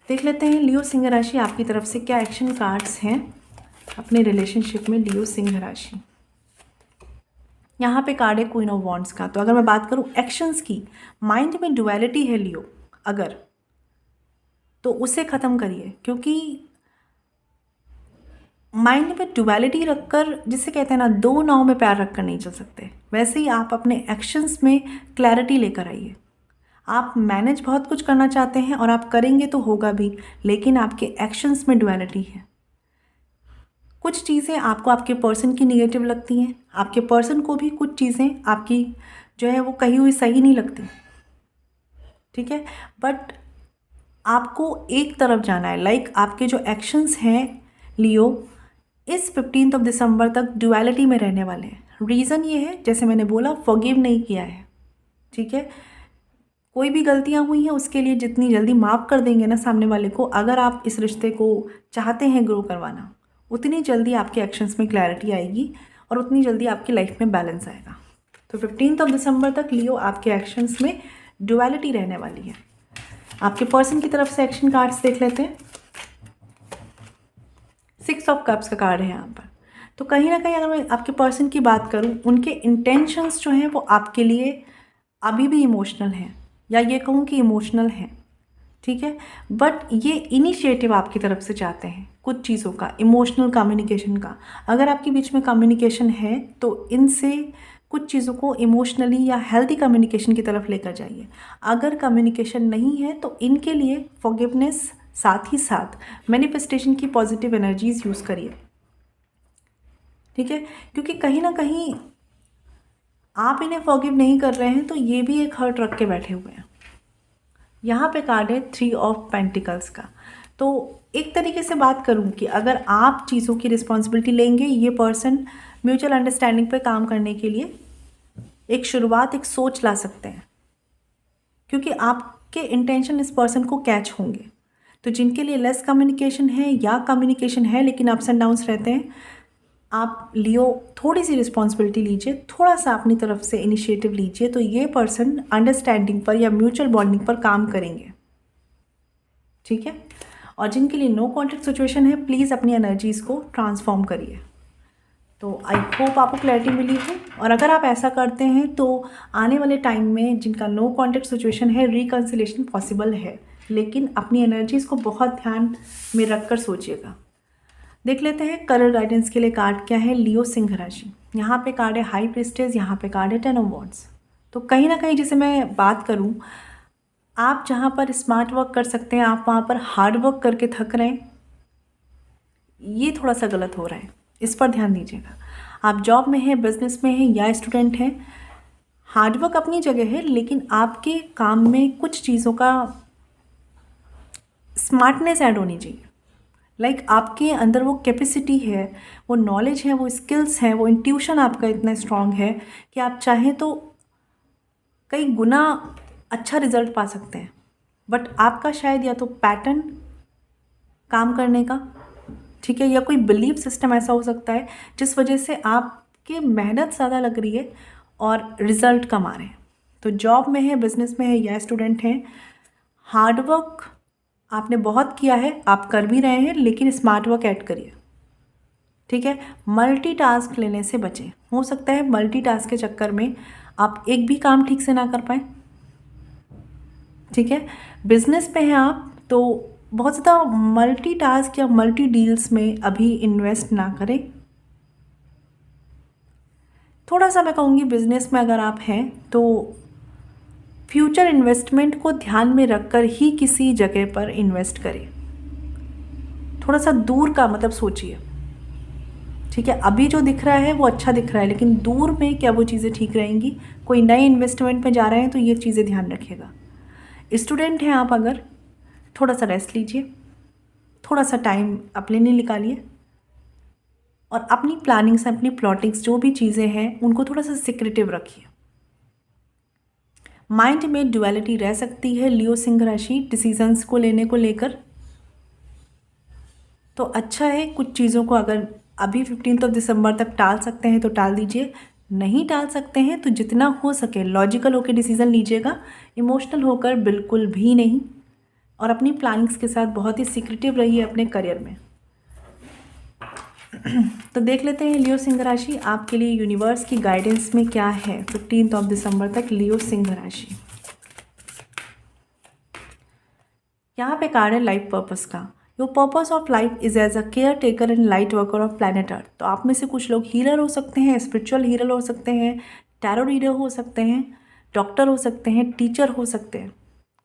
देख लेते हैं लियो सिंह राशि आपकी तरफ से क्या एक्शन कार्ड्स हैं अपने रिलेशनशिप में। लियो सिंह राशि, यहाँ पे कार्ड है क्वीन ऑफ वॉन्ड्स का। तो अगर मैं बात करूँ एक्शंस की, माइंड में डुअलिटी है लियो अगर, तो उसे ख़त्म करिए, क्योंकि माइंड में डुअलिटी रखकर, जिसे कहते हैं ना, दो नाव में पैर रखकर नहीं चल सकते, वैसे ही आप अपने एक्शंस में क्लैरिटी लेकर आइए। आप मैनेज बहुत कुछ करना चाहते हैं और आप करेंगे तो होगा भी, लेकिन आपके एक्शंस में डुअलिटी है। कुछ चीज़ें आपको आपके पर्सन की निगेटिव लगती हैं, आपके पर्सन को भी कुछ चीज़ें आपकी जो है वो कही हुई सही नहीं लगती, ठीक है। बट आपको एक तरफ जाना है, लाइक आपके जो एक्शंस हैं लियो, इस 15 दिसंबर तक डुअलिटी में रहने वाले हैं। रीज़न ये है, जैसे मैंने बोला, फॉरगिव नहीं किया है, ठीक है। कोई भी गलतियाँ हुई हैं, उसके लिए जितनी जल्दी माफ़ कर देंगे ना सामने वाले को, अगर आप इस रिश्ते को चाहते हैं ग्रो करवाना, उतनी जल्दी आपके एक्शंस में क्लैरिटी आएगी और उतनी जल्दी आपकी लाइफ में बैलेंस आएगा। तो 15 दिसंबर तक लियो आपके एक्शंस में डुअलिटी रहने वाली है। आपके पर्सन की तरफ से एक्शन कार्ड्स देख लेते हैं। 6 ऑफ कप्स का कार्ड है यहाँ पर। तो कहीं ना कहीं अगर मैं आपके पर्सन की बात करूँ, उनके इंटेंशंस जो हैं वो आपके लिए अभी भी इमोशनल हैं, या ये कहूँ कि इमोशनल हैं, ठीक है। बट ये इनिशिएटिव आपकी तरफ से चाहते हैं कुछ चीज़ों का, इमोशनल कम्युनिकेशन का। अगर आपके बीच में कम्युनिकेशन है तो इनसे कुछ चीज़ों को इमोशनली या हेल्दी कम्युनिकेशन की तरफ लेकर जाइए। अगर कम्युनिकेशन नहीं है तो इनके लिए फॉरगिवनेस, साथ ही साथ मैनिफेस्टेशन की पॉजिटिव एनर्जीज यूज़ करिए, ठीक है। क्योंकि कहीं ना कहीं आप इन्हें फॉरगिव नहीं कर रहे हैं तो ये भी एक हर्ट रख के बैठे हुए हैं। यहाँ पे कार्ड है 3 ऑफ पेंटिकल्स का। तो एक तरीके से बात करूँ कि अगर आप चीज़ों की रिस्पॉन्सिबिलिटी लेंगे, ये पर्सन म्यूचुअल अंडरस्टैंडिंग पे काम करने के लिए एक शुरुआत, एक सोच ला सकते हैं, क्योंकि आपके इंटेंशन इस पर्सन को कैच होंगे। तो जिनके लिए लेस कम्युनिकेशन है या कम्युनिकेशन है लेकिन अप्स एंड डाउन्स रहते हैं, आप लियो थोड़ी सी रिस्पॉन्सिबिलिटी लीजिए, थोड़ा सा अपनी तरफ से इनिशिएटिव लीजिए, तो ये पर्सन अंडरस्टैंडिंग पर या म्यूचुअल बॉन्डिंग पर काम करेंगे, ठीक है। और जिनके लिए नो कॉन्टैक्ट सिचुएशन है, प्लीज़ अपनी एनर्जीज़ को ट्रांसफॉर्म करिए। तो आई होप आपको क्लैरिटी मिली हो, और अगर आप ऐसा करते हैं तो आने वाले टाइम में जिनका नो कॉन्टैक्ट सिचुएशन है, रिकन्सिलेशन पॉसिबल है, लेकिन अपनी एनर्जीज़ को बहुत ध्यान में रख कर सोचिएगा। देख लेते हैं कलर गाइडेंस के लिए कार्ड क्या है। लियो सिंह राशि, यहाँ पे कार्ड है हाई प्रीस्टेस, यहाँ पे कार्ड है 10 ऑफ वॉन्ड्स। तो कहीं ना कहीं जैसे मैं बात करूँ, आप जहाँ पर स्मार्ट वर्क कर सकते हैं, आप वहाँ पर हार्ड वर्क करके थक रहे हैं, ये थोड़ा सा गलत हो रहा है, इस पर ध्यान दीजिएगा। आप जॉब में हैं, बिजनेस में हैं या स्टूडेंट हैं, हार्डवर्क अपनी जगह है, लेकिन आपके काम में कुछ चीज़ों का स्मार्टनेस ऐड होनी चाहिए। लाइक आपके अंदर वो कैपेसिटी है, वो नॉलेज है, वो स्किल्स हैं, वो इंट्यूशन आपका इतना स्ट्रांग है कि आप चाहें तो कई गुना अच्छा रिजल्ट पा सकते हैं। बट आपका शायद या तो पैटर्न काम करने का, ठीक है, या कोई बिलीफ सिस्टम ऐसा हो सकता है जिस वजह से आपकी मेहनत ज़्यादा लग रही है और रिज़ल्ट कम आ रहे हैं। तो जॉब में है, बिजनेस में है या स्टूडेंट हैं, हार्डवर्क आपने बहुत किया है, आप कर भी रहे हैं, लेकिन स्मार्ट वर्क ऐड करिए, ठीक है। मल्टीटास्क लेने से बचें। हो सकता है मल्टीटास्क के चक्कर में आप एक भी काम ठीक से ना कर पाएँ, ठीक है। बिजनेस पे हैं आप तो बहुत ज़्यादा मल्टीटास्क या मल्टी डील्स में अभी इन्वेस्ट ना करें। थोड़ा सा मैं कहूँगी बिजनेस में अगर आप हैं तो फ्यूचर इन्वेस्टमेंट को ध्यान में रखकर ही किसी जगह पर इन्वेस्ट करें। थोड़ा सा दूर का मतलब सोचिए, ठीक है। अभी जो दिख रहा है वो अच्छा दिख रहा है, लेकिन दूर में क्या वो चीज़ें ठीक रहेंगी? कोई नए इन्वेस्टमेंट में जा रहे हैं तो ये चीज़ें ध्यान रखिएगा। स्टूडेंट हैं आप, अगर थोड़ा सा रेस्ट लीजिए, थोड़ा सा टाइम अपने लिए निकालिए, और अपनी प्लानिंग्स, अपनी प्लॉटिंग्स जो भी चीज़ें हैं उनको थोड़ा सा सिक्रेटिव रखिए। माइंड में ड्युअलिटी रह सकती है लियो सिंह राशि डिसीजंस को लेने को लेकर। तो अच्छा है कुछ चीज़ों को अगर अभी 15 दिसंबर तक टाल सकते हैं तो टाल दीजिए, नहीं टाल सकते हैं तो जितना हो सके लॉजिकल होकर डिसीज़न लीजिएगा, इमोशनल होकर बिल्कुल भी नहीं। और अपनी प्लानिंग्स के साथ बहुत ही सीक्रेटिव रहिए अपने करियर में। तो देख लेते हैं लियो सिंह राशि आपके लिए यूनिवर्स की गाइडेंस में क्या है 15 दिसंबर तक। लियो सिंह राशि, यहाँ पे कार्ड है लाइफ पर्पस का। Your purpose of life is as a caretaker and light worker of planet earth. तो आप में से कुछ लोग हीलर हो सकते हैं, स्पिरिचुअल हीलर हो सकते हैं, टैरो रीडर हो सकते हैं, डॉक्टर हो सकते हैं, टीचर हो सकते हैं,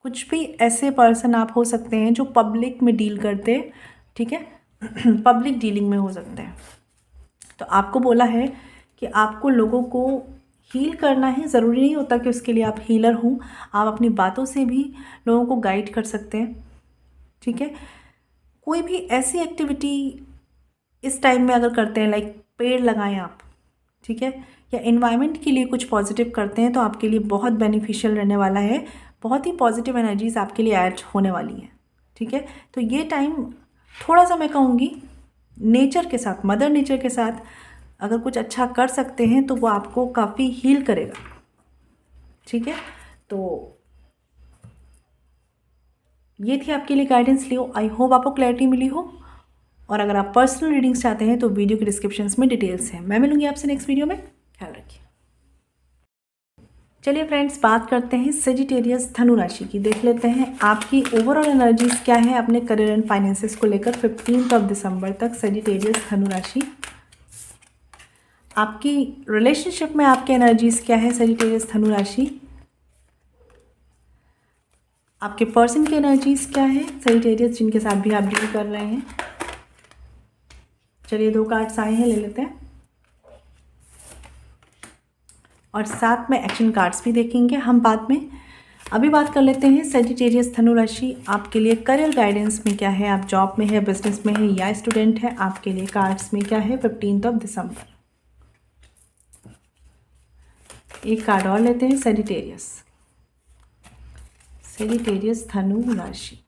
कुछ भी ऐसे पर्सन आप हो सकते हैं जो पब्लिक में डील करते हैं, ठीक है। पब्लिक डीलिंग में हो सकते हैं। तो आपको बोला है कि आपको लोगों को हील करना है। ज़रूरी नहीं होता कि उसके लिए आप हीलर हों, आप अपनी बातों से भी लोगों को गाइड कर सकते हैं, ठीक है। कोई भी ऐसी एक्टिविटी इस टाइम में अगर करते हैं, लाइक पेड़ लगाएं आप, ठीक है, या एनवायरनमेंट के लिए कुछ पॉजिटिव करते हैं तो आपके लिए बहुत बेनिफिशियल रहने वाला है। बहुत ही पॉजिटिव एनर्जीज आपके लिए ऐड होने वाली हैं, ठीक है। तो ये टाइम थोड़ा सा मैं कहूँगी नेचर के साथ, मदर नेचर के साथ अगर कुछ अच्छा कर सकते हैं तो वो आपको काफ़ी हील करेगा, ठीक है। तो ये थी आपके लिए गाइडेंस लियो। आई होप आपको क्लैरिटी मिली हो, और अगर आप पर्सनल रीडिंग्स चाहते हैं तो वीडियो के डिस्क्रिप्शन में डिटेल्स हैं। मैं मिलूंगी आपसे नेक्स्ट वीडियो में, ख्याल रखिए। चलिए फ्रेंड्स, बात करते हैं सेजिटेरियस धनु राशि की। देख लेते हैं आपकी ओवरऑल एनर्जीज क्या है अपने करियर एंड फाइनेंसेस को लेकर 15 दिसंबर तक। सेजिटेरियस धनु राशि, आपकी रिलेशनशिप में आपके एनर्जीज क्या है सजिटेरियस धनु राशि? आपके पर्सन की एनर्जीज क्या है सजिटेरियस, जिनके साथ भी आप डील कर रहे हैं? चलिए 2 कार्ड्स आए हैं, ले लेते हैं और साथ में एक्शन कार्ड्स भी देखेंगे हम बाद में। अभी बात कर लेते हैं सजिटेरियस धनु राशि, आपके लिए करियर गाइडेंस में क्या है? आप जॉब में है, बिजनेस में है या स्टूडेंट है? आपके लिए कार्ड्स में क्या है 15 दिसंबर? एक कार्ड और लेते हैं सजिटेरियस धनु राशि।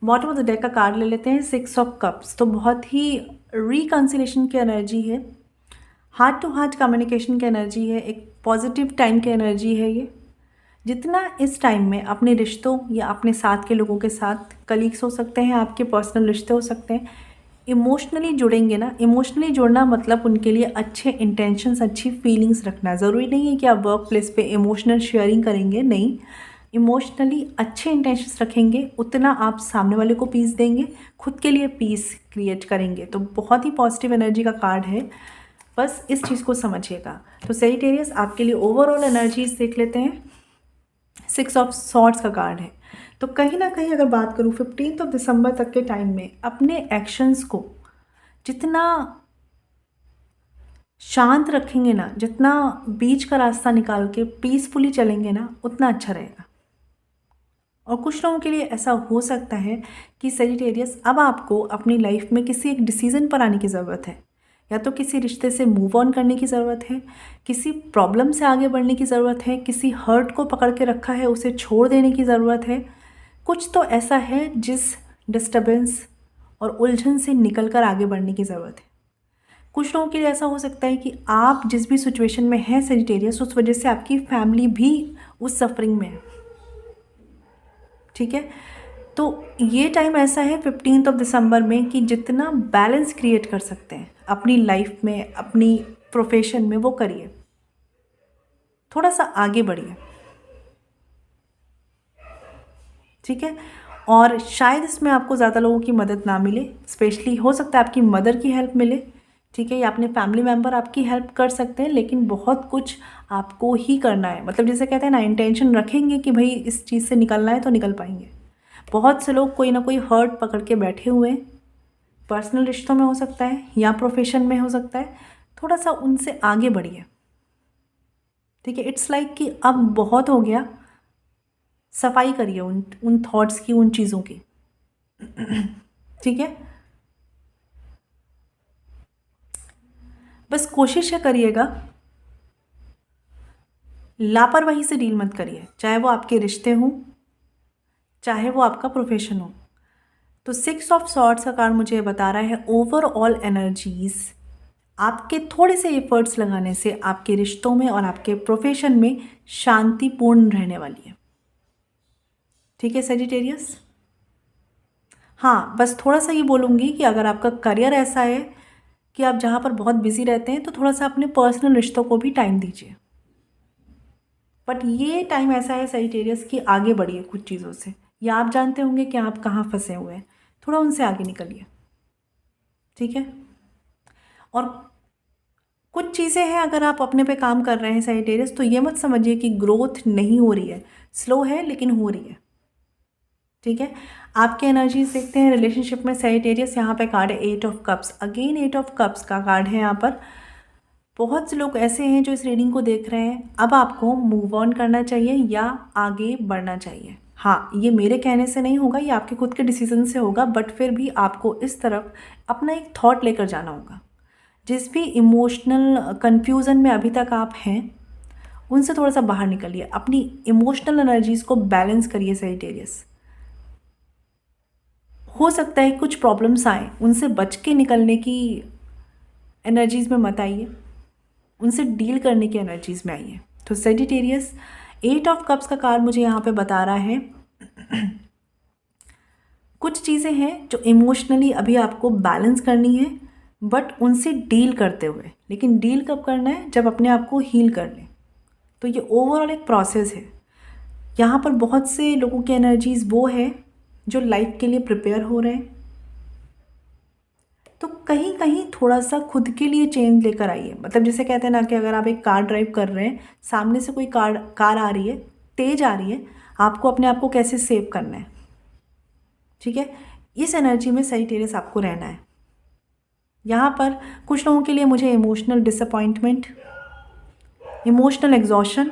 बॉटम ऑफ द डेक का कार्ड ले लेते हैं 6 ऑफ कप्स। तो बहुत ही रिकन्सिलेशन की एनर्जी है, हार्ट टू हार्ट कम्युनिकेशन की एनर्जी है, एक पॉजिटिव टाइम की एनर्जी है ये। जितना इस टाइम में अपने रिश्तों या अपने साथ के लोगों के साथ, कलीग्स हो सकते हैं, आपके पर्सनल रिश्ते हो सकते हैं, इमोशनली जुड़ेंगे ना। इमोशनली जुड़ना मतलब उनके लिए अच्छे इंटेंशंस, अच्छी फीलिंग्स रखना। ज़रूरी नहीं है कि आप वर्क प्लेस पे इमोशनल शेयरिंग करेंगे, नहीं। इमोशनली अच्छे इंटेंशंस रखेंगे, उतना आप सामने वाले को पीस देंगे, खुद के लिए पीस क्रिएट करेंगे। तो बहुत ही पॉजिटिव एनर्जी का कार्ड है, बस इस चीज़ को समझिएगा। तो सजिटेरियस आपके लिए ओवरऑल एनर्जीज देख लेते हैं। 6 ऑफ सॉर्ड्स का कार्ड है। तो कहीं ना कहीं अगर बात करूँ 15 दिसंबर तक के टाइम में अपने एक्शंस को जितना शांत रखेंगे ना, जितना बीच का रास्ता निकाल के पीसफुली चलेंगे ना, उतना अच्छा रहेगा। और कुछ लोगों के लिए ऐसा हो सकता है कि सजिटेरियस अब आपको अपनी लाइफ में किसी एक डिसीज़न पर आने की ज़रूरत है, या तो किसी रिश्ते से मूव ऑन करने की ज़रूरत है, किसी प्रॉब्लम से आगे बढ़ने की ज़रूरत है, किसी हर्ट को पकड़ के रखा है उसे छोड़ देने की ज़रूरत है। कुछ तो ऐसा है जिस डिस्टर्बेंस और उलझन से निकल कर आगे बढ़ने की ज़रूरत है। कुछ लोगों के लिए ऐसा हो सकता है कि आप जिस भी सिचुएशन में हैं सजिटेरियस, उस वजह से आपकी फैमिली भी उस सफरिंग में है, ठीक है। तो ये टाइम ऐसा है 15 दिसंबर में कि जितना बैलेंस क्रिएट कर सकते हैं अपनी लाइफ में, अपनी प्रोफेशन में, वो करिए, थोड़ा सा आगे बढ़िए, ठीक है। और शायद इसमें आपको ज़्यादा लोगों की मदद ना मिले, स्पेशली हो सकता है आपकी मदर की हेल्प मिले, ठीक है, या अपने फैमिली मेम्बर आपकी हेल्प कर सकते हैं, लेकिन बहुत कुछ आपको ही करना है। मतलब जैसे कहते हैं ना, इंटेंशन रखेंगे कि भाई इस चीज़ से निकलना है तो निकल पाएंगे। बहुत से लोग कोई ना कोई हर्ट पकड़ के बैठे हुए हैं, पर्सनल रिश्तों में हो सकता है या प्रोफेशन में हो सकता है। थोड़ा सा उनसे आगे बढ़िए, ठीक है। इट्स लाइक कि अब बहुत हो गया, सफाई करिए उन थॉट्स की, उन चीज़ों की, ठीक है। बस कोशिश करिएगा लापरवाही से डील मत करिए, चाहे वो आपके रिश्ते हों, चाहे वो आपका प्रोफेशन हो। तो 6 ऑफ सॉर्ड्स का कार्ड मुझे बता रहा है ओवरऑल एनर्जीज आपके थोड़े से एफर्ट्स लगाने से आपके रिश्तों में और आपके प्रोफेशन में शांतिपूर्ण रहने वाली है, ठीक है सजिटेरियस। हाँ, बस थोड़ा सा ये बोलूँगी कि अगर आपका करियर ऐसा है कि आप जहाँ पर बहुत बिजी रहते हैं, तो थोड़ा सा अपने पर्सनल रिश्तों को भी टाइम दीजिए। बट ये टाइम ऐसा है सजिटेरियस कि आगे बढ़िए कुछ चीज़ों से, या आप जानते होंगे कि आप कहाँ फंसे हुए हैं, थोड़ा उनसे आगे निकलिए, ठीक है। और कुछ चीज़ें हैं, अगर आप अपने पे काम कर रहे हैं सजिटेरियस, तो ये मत समझिए कि ग्रोथ नहीं हो रही है, स्लो है लेकिन हो रही है, ठीक है। आपके एनर्जीज देखते हैं रिलेशनशिप में सजिटेरियस। यहाँ पे कार्ड है 8 of cups. Again 8 of cups का कार्ड है यहाँ पर। बहुत से लोग ऐसे हैं जो इस रीडिंग को देख रहे हैं, अब आपको मूव ऑन करना चाहिए या आगे बढ़ना चाहिए। हाँ, ये मेरे कहने से नहीं होगा, ये आपके खुद के डिसीजन से होगा, बट फिर भी आपको इस तरफ अपना एक थॉट लेकर जाना होगा। जिस भी इमोशनल कन्फ्यूज़न में अभी तक आप हैं, उनसे थोड़ा सा बाहर निकलिए, अपनी इमोशनल एनर्जीज़ को बैलेंस करिए सजिटेरियस। हो सकता है कुछ प्रॉब्लम्स आए, उनसे बच के निकलने की एनर्जीज़ में मत आइए, उनसे डील करने की एनर्जीज़ में आइए। तो सजिटेरियस 8 ऑफ कप्स का कार्ड मुझे यहाँ पे बता रहा है कुछ चीज़ें हैं जो इमोशनली अभी आपको बैलेंस करनी है, बट उनसे डील करते हुए। लेकिन डील कब करना है? जब अपने आप को हील कर लें। तो ये ओवरऑल एक प्रोसेस है। यहाँ पर बहुत से लोगों की एनर्जीज़ वो है जो लाइफ के लिए प्रिपेयर हो रहे हैं। तो कहीं कहीं थोड़ा सा खुद के लिए चेंज लेकर आइए। मतलब जैसे कहते हैं ना कि अगर आप एक कार ड्राइव कर रहे हैं, सामने से कोई कार आ रही है, तेज आ रही है, आपको अपने आप को कैसे सेव करना है, ठीक है। इस एनर्जी में सजिटेरियस आपको रहना है। यहाँ पर कुछ लोगों के लिए मुझे इमोशनल डिसअपॉइंटमेंट, इमोशनल एग्जॉशन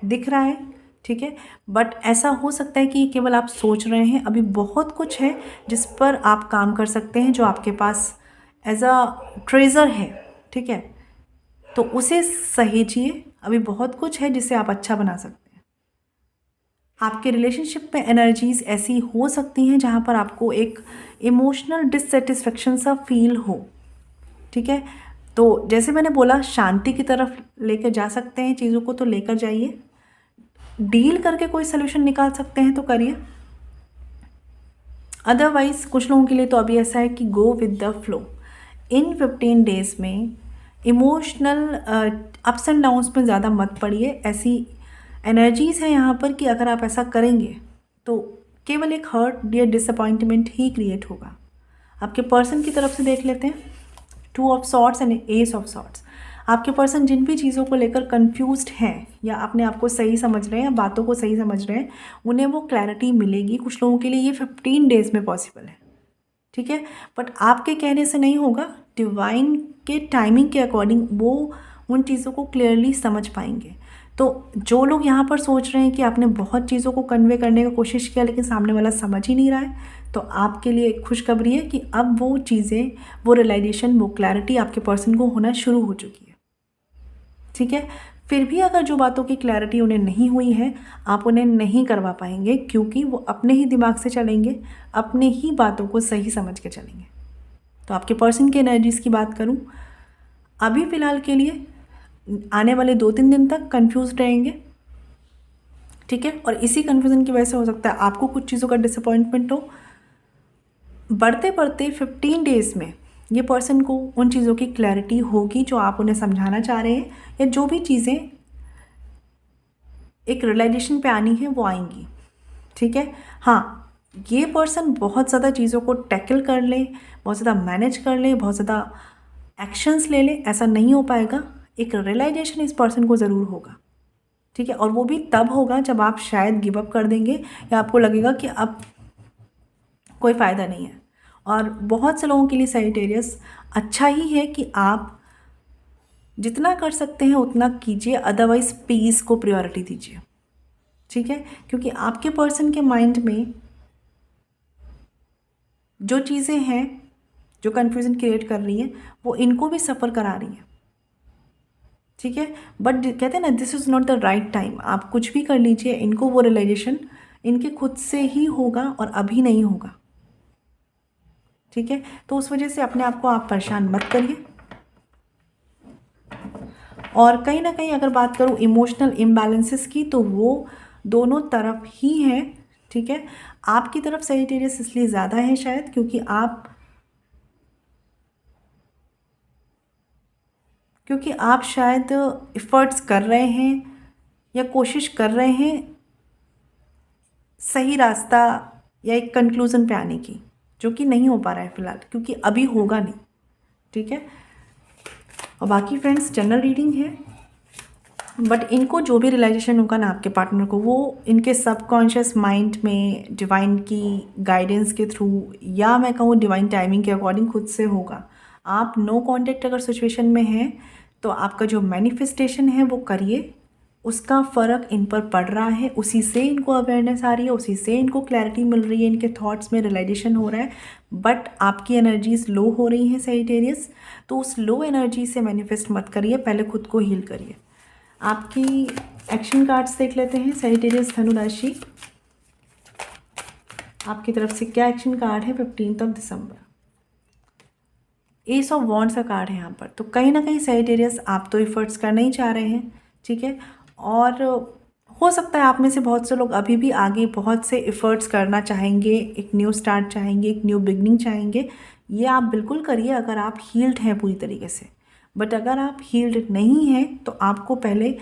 दिख रहा है, ठीक है। बट ऐसा हो सकता है कि केवल आप सोच रहे हैं, अभी बहुत कुछ है जिस पर आप काम कर सकते हैं, जो आपके पास एज अ ट्रेजर है, ठीक है। तो उसे सहेजिए, अभी बहुत कुछ है जिसे आप अच्छा बना सकते हैं। आपके रिलेशनशिप में एनर्जीज ऐसी हो सकती हैं जहाँ पर आपको एक इमोशनल डिससेटिस्फेक्शन सा फील हो, ठीक है। तो जैसे मैंने बोला, शांति की तरफ लेकर जा सकते हैं चीज़ों को, तो लेकर जाइए। डील करके कोई सोल्यूशन निकाल सकते हैं तो करिए। अदरवाइज कुछ लोगों के लिए तो अभी ऐसा है कि go with the flow. In 15 days में इमोशनल अप्स एंड डाउन्स में ज़्यादा मत पड़िए। ऐसी एनर्जीज़ हैं यहाँ पर कि अगर आप ऐसा करेंगे तो केवल एक हर्ट या डिसअपॉइंटमेंट ही क्रिएट होगा। आपके पर्सन की तरफ से देख लेते हैं, 2 of swords and S of swords. आपके पर्सन जिन भी चीज़ों को लेकर कंफ्यूज्ड हैं या अपने आप को सही समझ रहे हैं या बातों को सही समझ रहे हैं, उन्हें वो क्लैरिटी मिलेगी। कुछ लोगों के लिए ये 15 डेज़ में पॉसिबल है, ठीक है। बट आपके कहने से नहीं होगा, डिवाइन के टाइमिंग के अकॉर्डिंग वो उन चीज़ों को क्लियरली समझ पाएंगे। तो जो लोग यहाँ पर सोच रहे हैं कि आपने बहुत चीज़ों को कन्वे करने का कोशिश किया लेकिन सामने वाला समझ ही नहीं रहा है, तो आपके लिए एक खुशखबरी है कि अब वो चीज़ें, वो रियलाइजेशन, वो क्लैरिटी आपके पर्सन को होना शुरू हो चुकी है, ठीक है। फिर भी अगर जो बातों की क्लैरिटी उन्हें नहीं हुई है, आप उन्हें नहीं करवा पाएंगे, क्योंकि वो अपने ही दिमाग से चलेंगे, अपने ही बातों को सही समझ के चलेंगे। तो आपके पर्सन की एनर्जीज़ की बात करूं, अभी फ़िलहाल के लिए आने वाले 2-3 दिन तक कंफ्यूज रहेंगे, ठीक है। और इसी कन्फ्यूज़न की वजह से हो सकता है आपको कुछ चीज़ों का डिसअपॉइंटमेंट हो। बढ़ते बढ़ते 15 डेज़ में ये पर्सन को उन चीज़ों की क्लैरिटी होगी जो आप उन्हें समझाना चाह रहे हैं, या जो भी चीज़ें एक रियलाइजेशन पे आनी है वो आएंगी, ठीक है। हाँ, ये पर्सन बहुत ज़्यादा चीज़ों को टैकल कर ले, बहुत ज़्यादा मैनेज कर ले, बहुत ज़्यादा एक्शंस ले ले, ऐसा नहीं हो पाएगा। एक रियलाइजेशन इस पर्सन को ज़रूर होगा, ठीक है। और वो भी तब होगा जब आप शायद गिव अप कर देंगे या आपको लगेगा कि अब कोई फ़ायदा नहीं है। और बहुत से लोगों के लिए सजिटेरियस अच्छा ही है कि आप जितना कर सकते हैं उतना कीजिए, अदरवाइज़ पीस को प्रायोरिटी दीजिए, ठीक है। क्योंकि आपके पर्सन के माइंड में जो चीज़ें हैं जो कन्फ्यूज़न क्रिएट कर रही हैं, वो इनको भी सफ़र करा रही हैं, ठीक है। बट कहते हैं ना, this is not the right time. आप कुछ भी कर लीजिए, इनको वो रियलाइजेशन इनके खुद से ही होगा और अभी नहीं होगा, ठीक है। तो उस वजह से अपने आप को आप परेशान मत करिए। और कहीं ना कहीं अगर बात करूँ इमोशनल इम्बैलेंसेस की, तो वो दोनों तरफ ही है, ठीक है। आपकी तरफ सजिटेरियस इसलिए ज़्यादा है शायद क्योंकि आप शायद एफर्ट्स कर रहे हैं या कोशिश कर रहे हैं सही रास्ता या एक कंक्लूज़न पे आने की, जो कि नहीं हो पा रहा है फ़िलहाल, क्योंकि अभी होगा नहीं, ठीक है। और बाकी फ्रेंड्स, जनरल रीडिंग है, बट इनको जो भी रियलाइजेशन होगा ना आपके पार्टनर को, वो इनके सबकॉन्शियस माइंड में डिवाइन की गाइडेंस के थ्रू, या मैं कहूँ डिवाइन टाइमिंग के अकॉर्डिंग खुद से होगा। आप नो कॉन्टेक्ट अगर सिचुएशन में हैं तो आपका जो मैनिफेस्टेशन है वो करिए, उसका फ़र्क इन पर पड़ रहा है, उसी से इनको अवेयरनेस आ रही है, उसी से इनको क्लैरिटी मिल रही है, इनके थॉट्स में रियलाइजेशन हो रहा है। बट आपकी एनर्जीज लो हो रही हैं सजिटेरियस, तो उस लो एनर्जी से मैनिफेस्ट मत करिए, पहले खुद को हील करिए। आपकी एक्शन कार्ड्स देख लेते हैं सजिटेरियस धनु राशि, आपकी तरफ से क्या एक्शन कार्ड है 15 दिसंबर। एस ऑफ वॉन्ड्स का कार्ड है यहाँ पर। तो कहीं ना कहीं सजिटेरियस आप तो एफर्ट्स करना ही चाह रहे हैं, ठीक है। और हो सकता है आप में से बहुत से लोग अभी भी आगे बहुत से एफर्ट्स करना चाहेंगे, एक न्यू स्टार्ट चाहेंगे, एक न्यू बिगनिंग चाहेंगे। ये आप बिल्कुल करिए अगर आप हील्ड हैं पूरी तरीके से। बट अगर आप हील्ड नहीं हैं तो आपको पहले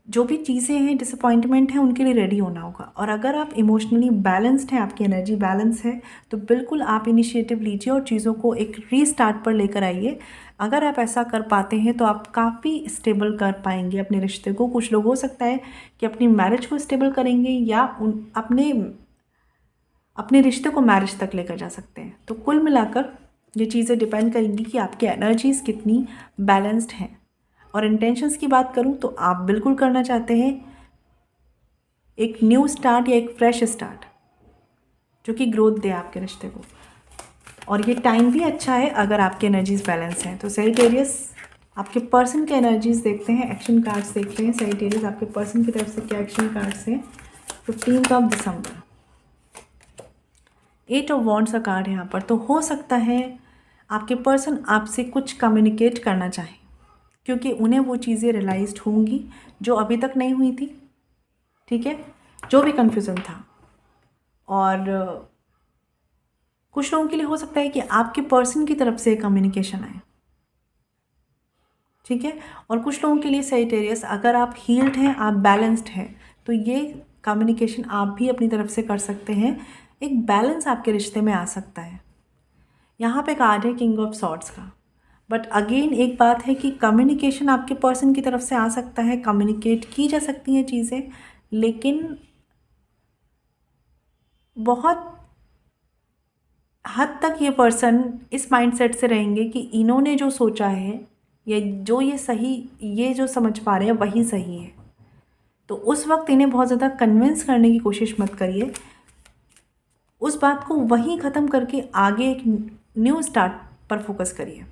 जो भी चीज़ें हैं, डिसअपॉइंटमेंट है, उनके लिए रेडी होना होगा। और अगर आप इमोशनली बैलेंस्ड हैं, आपकी एनर्जी बैलेंस है, तो बिल्कुल आप इनिशिएटिव लीजिए और चीज़ों को एक रीस्टार्ट पर लेकर आइए। अगर आप ऐसा कर पाते हैं तो आप काफ़ी स्टेबल कर पाएंगे अपने रिश्ते को। कुछ लोग हो सकता है कि अपनी मैरिज को स्टेबल करेंगे या अपने रिश्ते को मैरिज तक लेकर जा सकते हैं। तो कुल मिलाकर ये चीज़ें डिपेंड करेंगी कि आपकी एनर्जीज़ कितनी बैलेंस्ड हैं। और इंटेंशंस की बात करूं तो आप बिल्कुल करना चाहते हैं एक न्यू स्टार्ट या एक फ्रेश स्टार्ट जो कि ग्रोथ दे आपके रिश्ते को। और ये टाइम भी अच्छा है अगर आपकी एनर्जीज बैलेंस हैं। तो सजिटेरियस, आपके पर्सन के एनर्जीज देखते हैं, एक्शन कार्ड्स देखते हैं। सजिटेरियस, आपके पर्सन की तरफ से क्या एक्शन कार्ड्स हैं 15 दिसंबर। 8 ऑफ वॉन्ड्स का कार्ड है यहाँ पर। तो हो सकता है आपके पर्सन आपसे कुछ कम्युनिकेट करना चाहें, क्योंकि उन्हें वो चीज़ें रियलाइज्ड होंगी जो अभी तक नहीं हुई थी। ठीक है, जो भी कन्फ्यूज़न था। और कुछ लोगों के लिए हो सकता है कि आपके पर्सन की तरफ से कम्युनिकेशन आए। ठीक है, और कुछ लोगों के लिए सजिटेरियस, अगर आप हील्ड हैं, आप बैलेंस्ड हैं, तो ये कम्युनिकेशन आप भी अपनी तरफ से कर सकते हैं। एक बैलेंस आपके रिश्ते में आ सकता है। यहाँ पे कार्ड है किंग ऑफ सॉर्ड्स का। बट अगेन एक बात है कि कम्युनिकेशन आपके पर्सन की तरफ से आ सकता है, कम्युनिकेट की जा सकती हैं चीज़ें, लेकिन बहुत हद तक ये पर्सन इस माइंडसेट से रहेंगे कि इन्होंने जो सोचा है या ये जो समझ पा रहे हैं वही सही है। तो उस वक्त इन्हें बहुत ज़्यादा कन्विंस करने की कोशिश मत करिए। उस बात को वहीं ख़त्म करके आगे एक न्यू स्टार्ट पर फोकस करिए।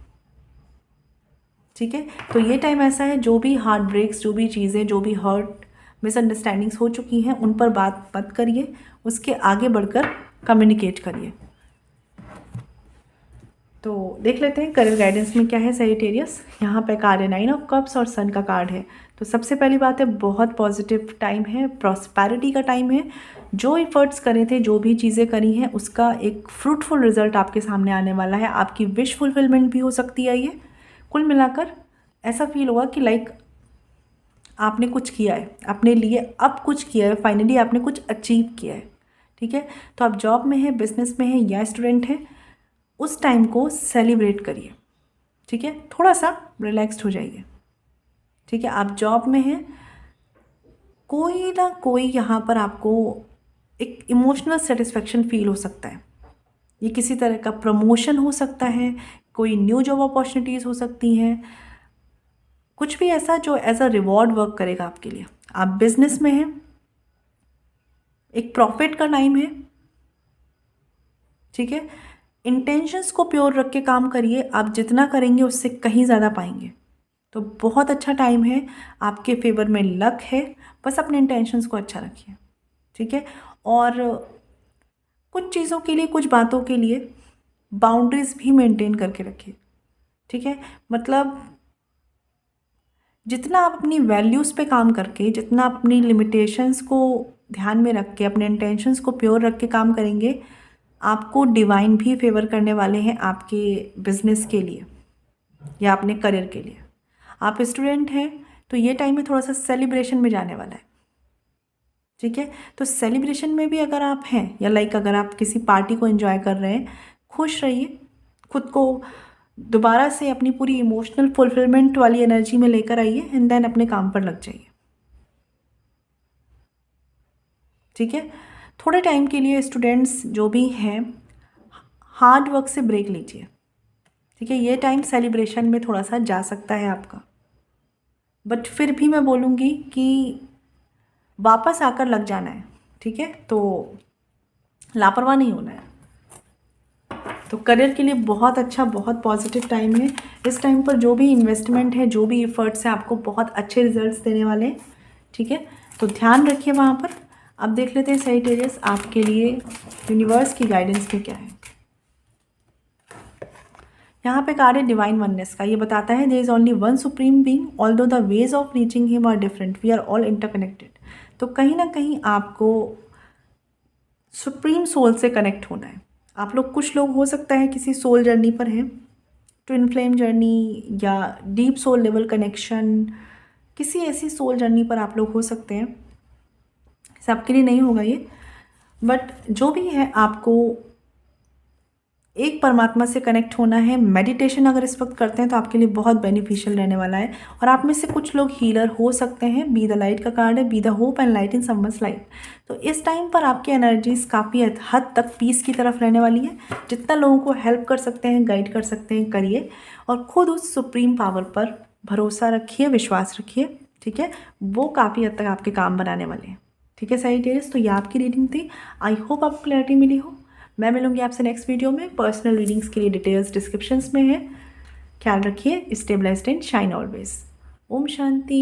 ठीक है, तो ये टाइम ऐसा है, जो भी हार्ट ब्रेक्स, जो भी चीज़ें, जो भी हर्ट, मिसअंडरस्टैंडिंग्स हो चुकी हैं, उन पर बात मत करिए, उसके आगे बढ़कर कम्युनिकेट करिए। तो देख लेते हैं करियर गाइडेंस में क्या है सजिटेरियस। यहाँ पे कार्ड है 9 ऑफ कप्स और सन का कार्ड है। तो सबसे पहली बात है, बहुत पॉजिटिव टाइम है, प्रॉस्पेरिटी का टाइम है। जो एफर्ट्स करे थे, जो भी चीज़ें करी हैं, उसका एक फ्रूटफुल रिजल्ट आपके सामने आने वाला है। आपकी विश फुलफिलमेंट भी हो सकती है। ये कुल मिलाकर ऐसा फील होगा कि लाइक आपने कुछ किया है अपने लिए, अब कुछ किया है, फाइनली आपने कुछ अचीव किया है। ठीक है, तो आप जॉब में हैं, बिजनेस में हैं या स्टूडेंट हैं, उस टाइम को सेलिब्रेट करिए। ठीक है, थोड़ा सा रिलैक्स्ड हो जाइए। ठीक है, आप जॉब में हैं, कोई ना कोई यहाँ पर आपको एक इमोशनल सेटिस्फेक्शन फील हो सकता है। ये किसी तरह का प्रमोशन हो सकता है, कोई न्यू जॉब अपॉर्चुनिटीज़ हो सकती हैं, कुछ भी ऐसा जो एज अ रिवॉर्ड वर्क करेगा आपके लिए। आप बिजनेस में हैं, एक प्रॉफिट का टाइम है। ठीक है, इंटेंशंस को प्योर रख के काम करिए, आप जितना करेंगे उससे कहीं ज़्यादा पाएंगे। तो बहुत अच्छा टाइम है, आपके फेवर में लक है, बस अपने इंटेंशंस को अच्छा रखिए। ठीक है, और कुछ चीज़ों के लिए, कुछ बातों के लिए बाउंड्रीज भी मेंटेन करके रखिए। ठीक है, मतलब जितना आप अपनी वैल्यूज़ पे काम करके, जितना अपनी लिमिटेशंस को ध्यान में रख के, अपने इंटेंशंस को प्योर रख के काम करेंगे, आपको डिवाइन भी फेवर करने वाले हैं आपके बिजनेस के लिए या अपने करियर के लिए। आप स्टूडेंट हैं तो ये टाइम में थोड़ा सा सेलिब्रेशन में जाने वाला है। ठीक है, तो सेलिब्रेशन में भी अगर आप हैं या अगर आप किसी पार्टी को एंजॉय कर रहे हैं, खुश रहिए, खुद को दोबारा से अपनी पूरी इमोशनल फुलफिलमेंट वाली एनर्जी में लेकर आइए एंड देन अपने काम पर लग जाइए। ठीक है, थोड़े टाइम के लिए स्टूडेंट्स जो भी हैं, हार्ड वर्क से ब्रेक लीजिए। ठीक है, ये टाइम सेलिब्रेशन में थोड़ा सा जा सकता है आपका, बट फिर भी मैं बोलूँगी कि वापस आकर लग जाना है। ठीक है, तो लापरवाह नहीं होना है। तो करियर के लिए बहुत अच्छा, बहुत पॉजिटिव टाइम है। इस टाइम पर जो भी इन्वेस्टमेंट है, जो भी एफर्ट्स हैं, आपको बहुत अच्छे रिजल्ट्स देने वाले हैं। ठीक है, तो ध्यान रखिए वहाँ पर। अब देख लेते हैं सजिटेरियस आपके लिए यूनिवर्स की गाइडेंस में क्या है। यहाँ पे कार्ड है डिवाइन वननेस का। ये बताता है there is only one supreme being although the ways of reaching him are different, we are all interconnected. तो कहीं ना कहीं आपको सुप्रीम सोल से कनेक्ट होना है। आप लोग, कुछ लोग हो सकता है किसी सोल जर्नी पर हैं, ट्विन फ्लेम जर्नी या डीप सोल लेवल कनेक्शन, किसी ऐसी सोल जर्नी पर आप लोग हो सकते हैं, सबके लिए नहीं होगा ये, बट जो भी है आपको एक परमात्मा से कनेक्ट होना है। मेडिटेशन अगर इस वक्त करते हैं तो आपके लिए बहुत बेनिफिशियल रहने वाला है। और आप में से कुछ लोग हीलर हो सकते हैं। बी द लाइट का कार्ड है, be the hope and light in someone's life. तो इस टाइम पर आपकी एनर्जीज काफ़ी हद तक पीस की तरफ रहने वाली है। जितना लोगों को हेल्प कर सकते हैं, गाइड कर सकते हैं, करिए। और खुद उस सुप्रीम पावर पर भरोसा रखिए, विश्वास रखिए, ठीक है। वो काफ़ी हद तक आपके काम बनाने वाले हैं, ठीक है सैजिटेरियस। तो ये आपकी रीडिंग थी। आई होप आपको क्लैरिटी मिली हो। मैं मिलूंगी आपसे नेक्स्ट वीडियो में। पर्सनल रीडिंग्स के लिए डिटेल्स डिस्क्रिप्शंस में है। ख्याल रखिए। Stabilized and shine always. ओम शांति।